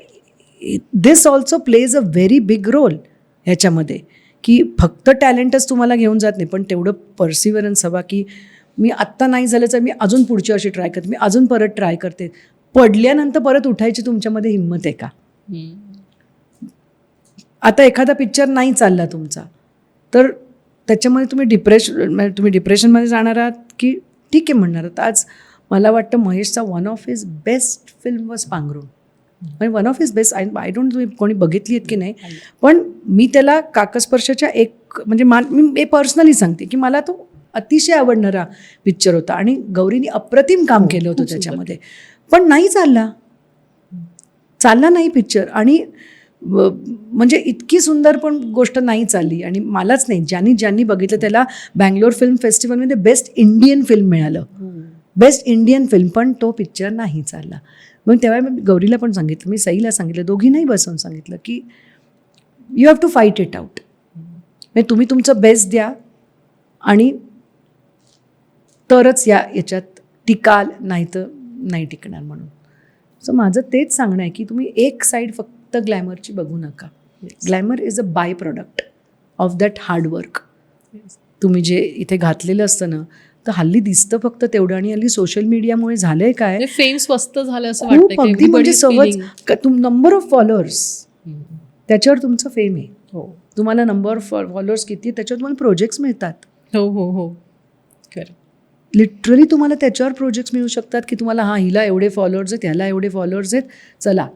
this also plays a very big role ह्याच्यामध्ये, की फक्त टॅलेंटच तुम्हाला घेऊन जात नाही, पण तेवढं पर्सिव्हरन्स हवा की मी आत्ता नाही झालं तर मी अजून पुढची वर्षी ट्राय करते, मी अजून परत ट्राय करते. पडल्यानंतर परत उठायची तुमच्यामध्ये हिंमत आहे का? आता एखादा पिक्चर नाही चालला तुमचा, तर त्याच्यामध्ये तुम्ही डिप्रेशनमध्ये जाणार आहात की ठीक आहे म्हणणार आहात? आज मला वाटतं महेशचा one of his best film was Panghrun. म्हणजे one of his best. I don't know कोणी बघितली आहेत की नाही, पण मी त्याला काकस्पर्शाच्या म्हणजे मी पर्सनली सांगते की मला तो अतिशय आवडणारा पिक्चर होता आणि गौरीने अप्रतिम काम केलं होतं त्याच्यामध्ये. पण नाही चालला नाही पिक्चर. आणि म्हणजे इतकी सुंदर पण गोष्ट नाही चालली. आणि मलाच नाही, ज्यांनी बघितलं त्याला बँगलोर फिल्म फेस्टिवलमध्ये बेस्ट इंडियन फिल्म मिळालं, बेस्ट इंडियन फिल्म, पण तो पिक्चर नाही चालला. मग तेव्हा मी गौरीला पण सांगितलं, मी सईला सांगितलं, दोघींनाही बसवून सांगितलं की you have to fight it out. म्हणजे तुम्ही तुमचं बेस्ट द्या आणि तरच याच्यात टिकाल, नाही तर नाही टिकणार म्हणून. सो माझं तेच सांगणं आहे की तुम्ही एक साईड फक्त ग्लॅमरची बघू नका. Glamour is a by product of that hard work. तुम्ही जे इथे घातलेलं असतं ना, तर हल्ली दिसतं फक्त तेवढं. आणि हल्ली सोशल मीडियामुळे झालंय काय, फेम स्वस्त झालं असं खूप वाटतं. अगदी म्हणजे सहज नंबर ऑफ फॉलोअर्स, त्याच्यावर तुमचं फेम आहे. हो तुम्हाला नंबर ऑफ फॉलोअर्स किती आहे त्याच्यावर तुम्हाला प्रोजेक्ट्स मिळतात. हो हो हो खरं. लिटरली तुम्हाला त्याच्यावर प्रोजेक्ट्स मिळू शकतात की तुम्हाला हिला एवढे फॉलोअर्स आहेत, ह्याला एवढे फॉलोअर्स आहेत, चला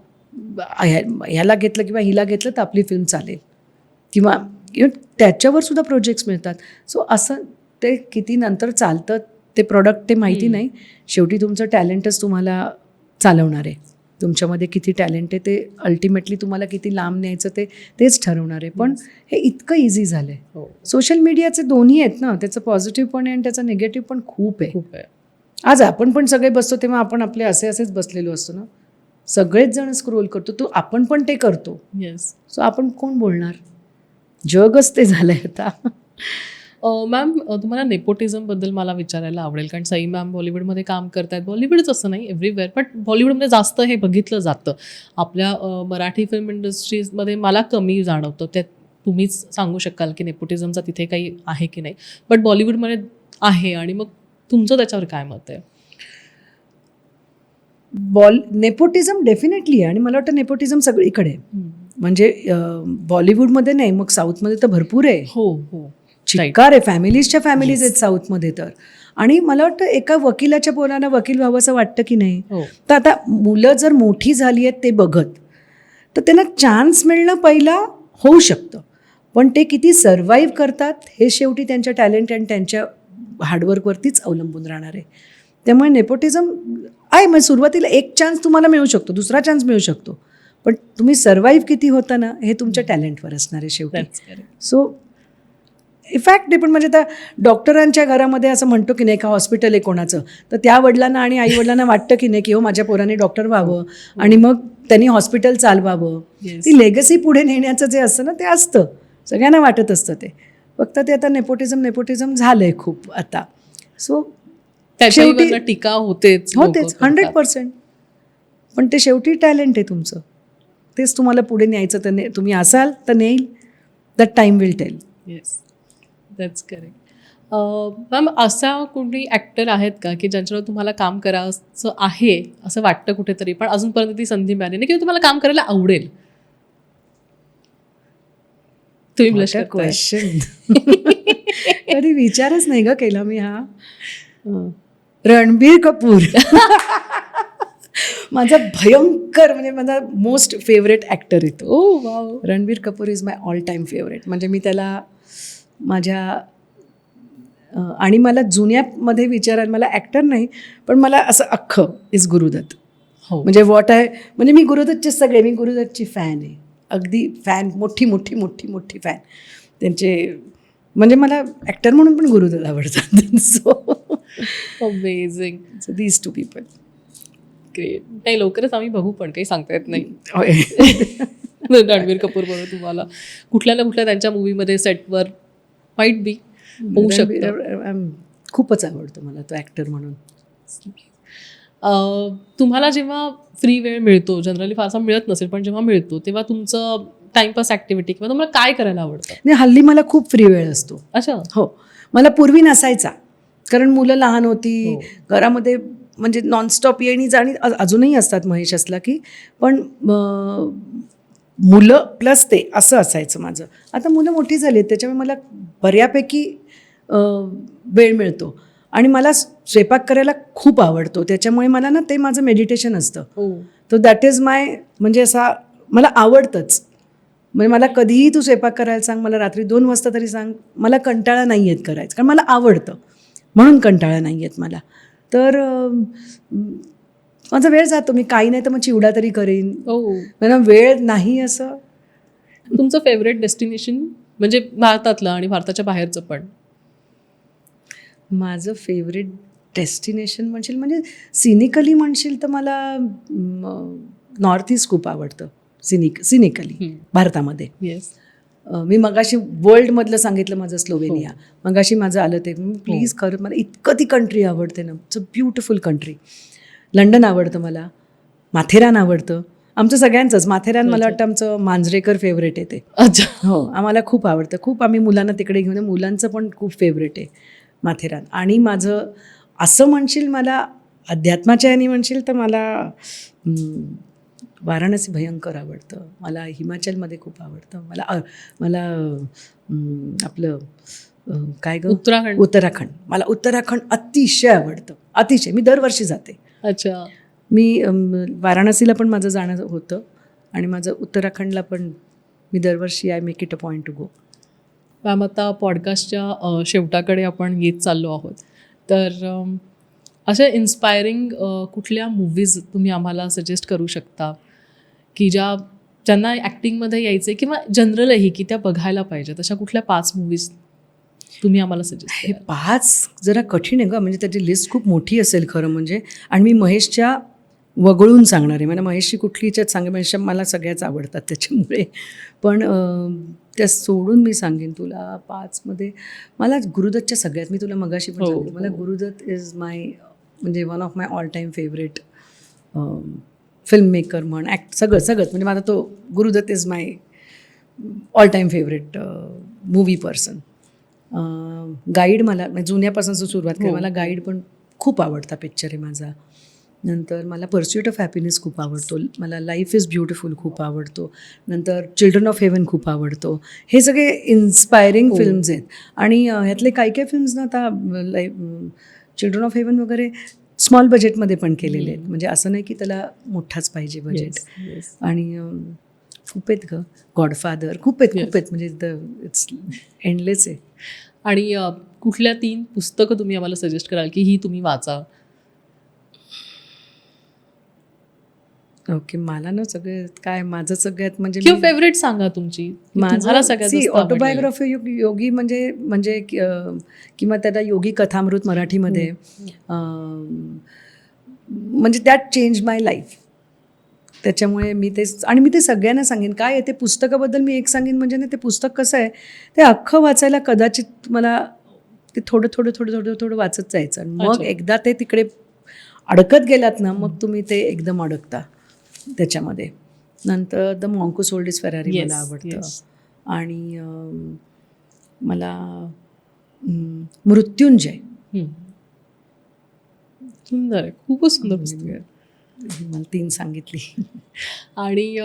ह्याला घेतलं किंवा हिला घेतलं तर आपली फिल्म चालेल, किंवा त्याच्यावर सुद्धा प्रोजेक्ट्स मिळतात. सो असं ते किती नंतर चालतं ते प्रॉडक्ट ते माहिती नाही. शेवटी तुमचं टॅलेंटच तुम्हाला चालवणार आहे. तुमच्यामध्ये किती टॅलेंट आहे ते अल्टिमेटली तुम्हाला किती लांब न्यायचं तेच ठरवणार आहे. पण हे इतकं इझी झालं आहे. सोशल मीडियाचे दोन्ही आहेत ना, त्याचं पॉझिटिव्ह पण आहे आणि त्याचं निगेटिव्ह पण खूप आहे. आज आपण पण सगळे बसतो तेव्हा आपण आपले असेच बसलेलो असतो ना, सगळेच जण स्क्रोल करतो, तो आपण पण ते करतो. सो आपण कोण बोलणार, जगच ते झालंय आता. मॅम, तुम्हाला नेपोटिझमबद्दल मला विचारायला आवडेल, कारण सई मॅम बॉलिवूडमध्ये काम करतात. बॉलिवूडच असं नाही, एव्हरीवेअर, बट बॉलिवूडमध्ये जास्त हे बघितलं जातं. आपल्या मराठी फिल्म इंडस्ट्रीजमध्ये मला कमी जाणवतं. ते तुम्हीच सांगू शकाल की नेपोटिझमचा तिथे काही आहे की नाही, बट बॉलिवूडमध्ये आहे. आणि मग तुमचं त्याच्यावर काय मत आहे? नेपोटिझम डेफिनेटली आहे. आणि मला वाटतं नेपोटिझम सगळीकडे आहे. म्हणजे बॉलिवूडमध्ये नाही, मग साऊथमध्ये तर भरपूर आहे. हो हो, चिक्कार आहे. फॅमिलीज आहेत साऊथमध्ये तर. आणि मला वाटतं एका वकिलाच्या पोरांना वकील व्हावं असं वाटतं की नाही. तर आता मुलं जर मोठी झाली आहेत ते बघत, तर त्यांना चान्स मिळणं पहिला होऊ शकतं, पण ते किती सर्व्हाइव्ह करतात हे शेवटी त्यांच्या टॅलेंट आणि त्यांच्या हार्डवर्कवरतीच अवलंबून राहणार आहे. त्यामुळे नेपोटिझम आहे. मग सुरुवातीला एक चान्स तुम्हाला मिळू शकतो, दुसरा चान्स मिळू शकतो, पण तुम्ही सर्व्हाइव्ह किती होता ना हे तुमच्या टॅलेंटवर असणार आहे शेवटी. सो इफॅक्ट आहे. पण म्हणजे आता डॉक्टरांच्या घरामध्ये असं म्हणतो की नाही, का हॉस्पिटल आहे कोणाचं, तर त्या वडिलांना आणि आई वडिलांना वाटतं की नाही की हो माझ्या पोराने डॉक्टर व्हावं आणि मग त्यांनी हॉस्पिटल चालवावं. ती लेगसी पुढे नेण्याचं जे असतं ना ते असतं, सगळ्यांना वाटत असतं ते. फक्त ते आता नेपोटिझम झालंय खूप आता. सो शेवटी टीका होतेच 100%. पण ते शेवटी टॅलेंट आहे तुमचं, तेच तुम्हाला पुढे न्यायचं. तर तुम्ही असाल तर नेईल, that time will tell. Yes, that's correct. Ma'am, असा कोणी ॲक्टर आहेत का की ज्यांच्यावर तुम्हाला काम करायचं आहे असं वाटतं कुठेतरी, पण अजूनपर्यंत ती संधी मिळाली नाही, किंवा तुम्हाला काम करायला आवडेल? तुम्ही ब्लश करताय. क्वेश्चन कधी विचारच नाही ग केला मी हा. रणबीर कपूर माझा भयंकर, म्हणजे माझा मोस्ट फेवरेट ॲक्टर आहे तो. Wow. Ranbir Kapoor is my all time favourite. म्हणजे मी त्याला माझ्या आणि मला जुन्यामध्ये विचारायला, मला ॲक्टर नाही पण मला असं अख्खं इज गुरुदत्त. म्हणजे व्हॉट आहे, म्हणजे मी गुरुदत्तचे सगळे, मी गुरुदत्तची फॅन आहे, अगदी फॅन, मोठी मोठी मोठी मोठी फॅन त्यांचे. म्हणजे मला ॲक्टर म्हणून पण गुरुदत्त आवडतात. So amazing. So these two people. Great. नाही, लवकरच आम्ही बघू, पण काही सांगता येत नाही. रणबीर कपूर बरोबर तुम्हाला कुठल्या ना कुठल्या त्यांच्या मूवीमध्ये सेटवर माईट बी होऊ शकतं. खूपच आवडतो मला तो ॲक्टर म्हणून. तुम्हाला जेव्हा फ्री वेळ मिळतो, जनरली फारसा मिळत नसेल, पण जेव्हा मिळतो तेव्हा तुमचं टाइमपास ॲक्टिव्हिटी किंवा तुम्हाला काय करायला आवडतं? नाही, हल्ली मला खूप फ्री वेळ असतो. अच्छा. हो, मला पूर्वी नसायचा, कारण मुलं लहान होती घरामध्ये, म्हणजे नॉनस्टॉप येणी जाणी अजूनही असतात महेश असला की, पण मुलं प्लस ते असं असायचं माझं. आता मुलं मोठी झाली आहेत त्याच्यामुळे मला बऱ्यापैकी वेळ मिळतो. आणि मला स्वयंपाक करायला खूप आवडतो, त्याच्यामुळे मला ना ते माझं मेडिटेशन असतं. तो दॅट इज माय, म्हणजे असा मला आवडतंच. म्हणजे मला कधीही तू स्वयंपाक करायला सांग, मला रात्री 2 वाजता तरी सांग, मला कंटाळा नाही येत करायचं, कारण मला आवडतं म्हणून कंटाळा नाही येत मला. तर माझा वेळ जातो, मी काही नाही तर मग चिवडा तरी करेन, हो. मला वेळ नाही असं. तुमचं फेवरेट डेस्टिनेशन म्हणजे भारतातलं आणि भारताच्या बाहेरचं पण? माझं फेवरेट डेस्टिनेशन म्हणशील म्हणजे सिनिकली म्हणशील तर मला नॉर्थ ईस्ट खूप आवडतं. सिनिकली भारतामध्ये. येस. मी मगाशी वर्ल्डमधलं सांगितलं माझं स्लोवेनिया, मगाशी माझं आलं ते. प्लीज खरं मला इतकं ती कंट्री आवडते ना, it's a beautiful country. London आवडतं मला, माथेरान आवडतं, आमचं सगळ्यांचंच. माथेरान मला वाटतं आमचं मांजरेकर फेवरेट आहे ते. अच्छा. हो, आम्हाला खूप आवडतं, खूप आम्ही मुलांना तिकडे घेऊन, मुलांचं पण खूप फेवरेट आहे माथेरान. आणि माझं असं म्हणशील मला अध्यात्माच्या याने म्हणशील तर मला वाराणसी भयंकर आवडतं, मला हिमाचलमध्ये खूप आवडतं, मला आपलं काय गं, उत्तराखंड. मला उत्तराखंड अतिशय आवडतं, अतिशय. मी दरवर्षी जाते. अच्छा. मी वाराणसीला पण माझं जाणं होतं आणि माझं उत्तराखंडला पण मी दरवर्षी I make it a point to go. Ma'am, आता पॉडकास्टच्या शेवटाकडे आपण येत चाललो आहोत, तर अशा इन्स्पायरिंग कुठल्या मूवीज तुम्ही आम्हाला सजेस्ट करू शकता की ज्यांना ॲक्टिंगमध्ये यायचं आहे किंवा जनरलही की त्या बघायला पाहिजेत, अशा कुठल्या 5 मूवीज तुम्ही आम्हाला सजेस्ट? हे 5 जरा कठीण आहे गं, म्हणजे त्याची लिस्ट खूप मोठी असेल खरं म्हणजे. आणि मी महेशच्या वगळून सांगणार आहे, मला महेशची कुठलीच्याच महेश मला सगळ्याच आवडतात त्याच्यामुळे. पण त्या सोडून मी सांगेन तुला 5मध्ये मला गुरुदत्तच्या सगळ्यात, मी तुला मगाशी पण सांगितलं, मला गुरुदत्त इज माय म्हणजे one of my all time favourite filmmaker म्हण, सगळंच म्हणजे माझा तो Guru Dutt is my all time favourite movie person. Guide मला म्हणजे जुन्यापासून सुरुवात केली, मला गाईड पण खूप आवडता पिक्चर आहे माझा. नंतर मला पर्स्युट ऑफ हॅपीनेस खूप आवडतो, मला लाईफ इज ब्युटिफुल खूप आवडतो, नंतर चिल्ड्रन ऑफ हेवन खूप आवडतो. हे सगळे इन्स्पायरिंग फिल्म्स आहेत. आणि ह्यातले काही फिल्म्स ना आता चिल्ड्रन ऑफ हेवन वगैरे स्मॉल बजेटमध्ये पण केलेले आहेत, म्हणजे असं नाही की त्याला मोठाच पाहिजे बजेट. आणि खूप आहेत गं, गॉडफादर खूप आहेत म्हणजे इट्स एंडलेस आहे. आणि कुठल्या 3 पुस्तकं तुम्ही आम्हाला सजेस्ट कराल की ही तुम्ही वाचा? ओके, मला ना सगळे काय माझं सगळ्यात म्हणजे किंवा फेवरेट सांगा तुमची, तुम्हाला सगळ्यात जास्त आवडलेलं. ऑटोबायोग्राफी योगी म्हणजे किंवा त्याला योगी कथामृत मराठीमध्ये, म्हणजे दॅट चेंज माय लाईफ. त्याच्यामुळे मी ते सगळ्यांना सांगेन. काय आहे ते पुस्तकाबद्दल मी एक सांगेन म्हणजे ना, ते पुस्तक कसं आहे, ते अख्खं वाचायला कदाचित मला ते थोडं वाचत जायचं, आणि मग एकदा ते तिकडे अडकत गेलात ना, मग तुम्ही ते एकदम अडकता त्याच्यामध्ये. नंतर द मॉन्को सोल्ड इज फेरारी मला आवडतं. आणि मला मृत्युंजय सुंदर आहे, खूपच सुंदर पुस्तक आहे. मला 3 सांगितली. आणि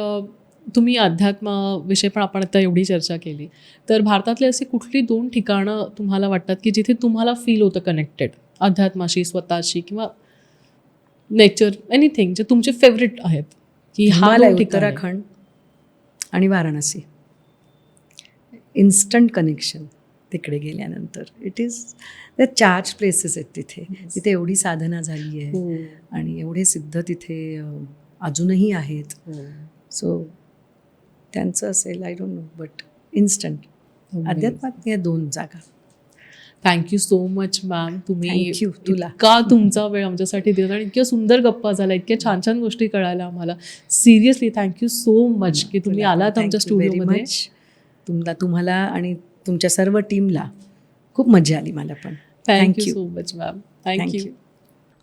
तुम्ही अध्यात्माविषयी पण आपण आता एवढी चर्चा केली, तर भारतातले असे कुठली 2 ठिकाणं तुम्हाला वाटतात की जिथे तुम्हाला फील होतं कनेक्टेड अध्यात्माशी, स्वतःशी किंवा नेचर, एनिथिंग, जे तुमचे फेवरेट आहेत की हिमालय, उत्तराखंड आणि वाराणसी. इन्स्टंट कनेक्शन तिकडे गेल्यानंतर. It is the charge places आहेत तिथे. तिथे एवढी साधना झाली आहे आणि एवढे सिद्ध तिथे अजूनही आहेत. सो त्यांचं असेल, I don't know, but instant अध्यात्मात या 2 जागा. थँक्यू सो मच मॅम, तुम्ही तुला का तुमचा वेळ आमच्यासाठी दिला आणि इतक्या सुंदर गप्पा झाल्या, इतक्या छान छान गोष्टी कळायला आम्हाला. सिरियसली थँक्यू सो मच की तुम्ही आलात आमच्या स्टुडिओमध्ये. तुम्हाला आणि तुमच्या सर्व टीमला खूप मजा आली मला पण. Thank you so much ma'am. Thank you.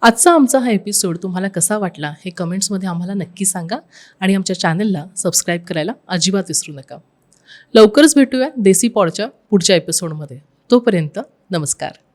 आजचा आमचा हा एपिसोड तुम्हाला कसा वाटला हे कमेंट्समध्ये आम्हाला नक्की सांगा आणि आमच्या चॅनलला सबस्क्राईब करायला अजिबात विसरू नका. लवकरच भेटूया देसी पॉडच्या पुढच्या एपिसोडमध्ये. तोपर्यंत नमस्कार.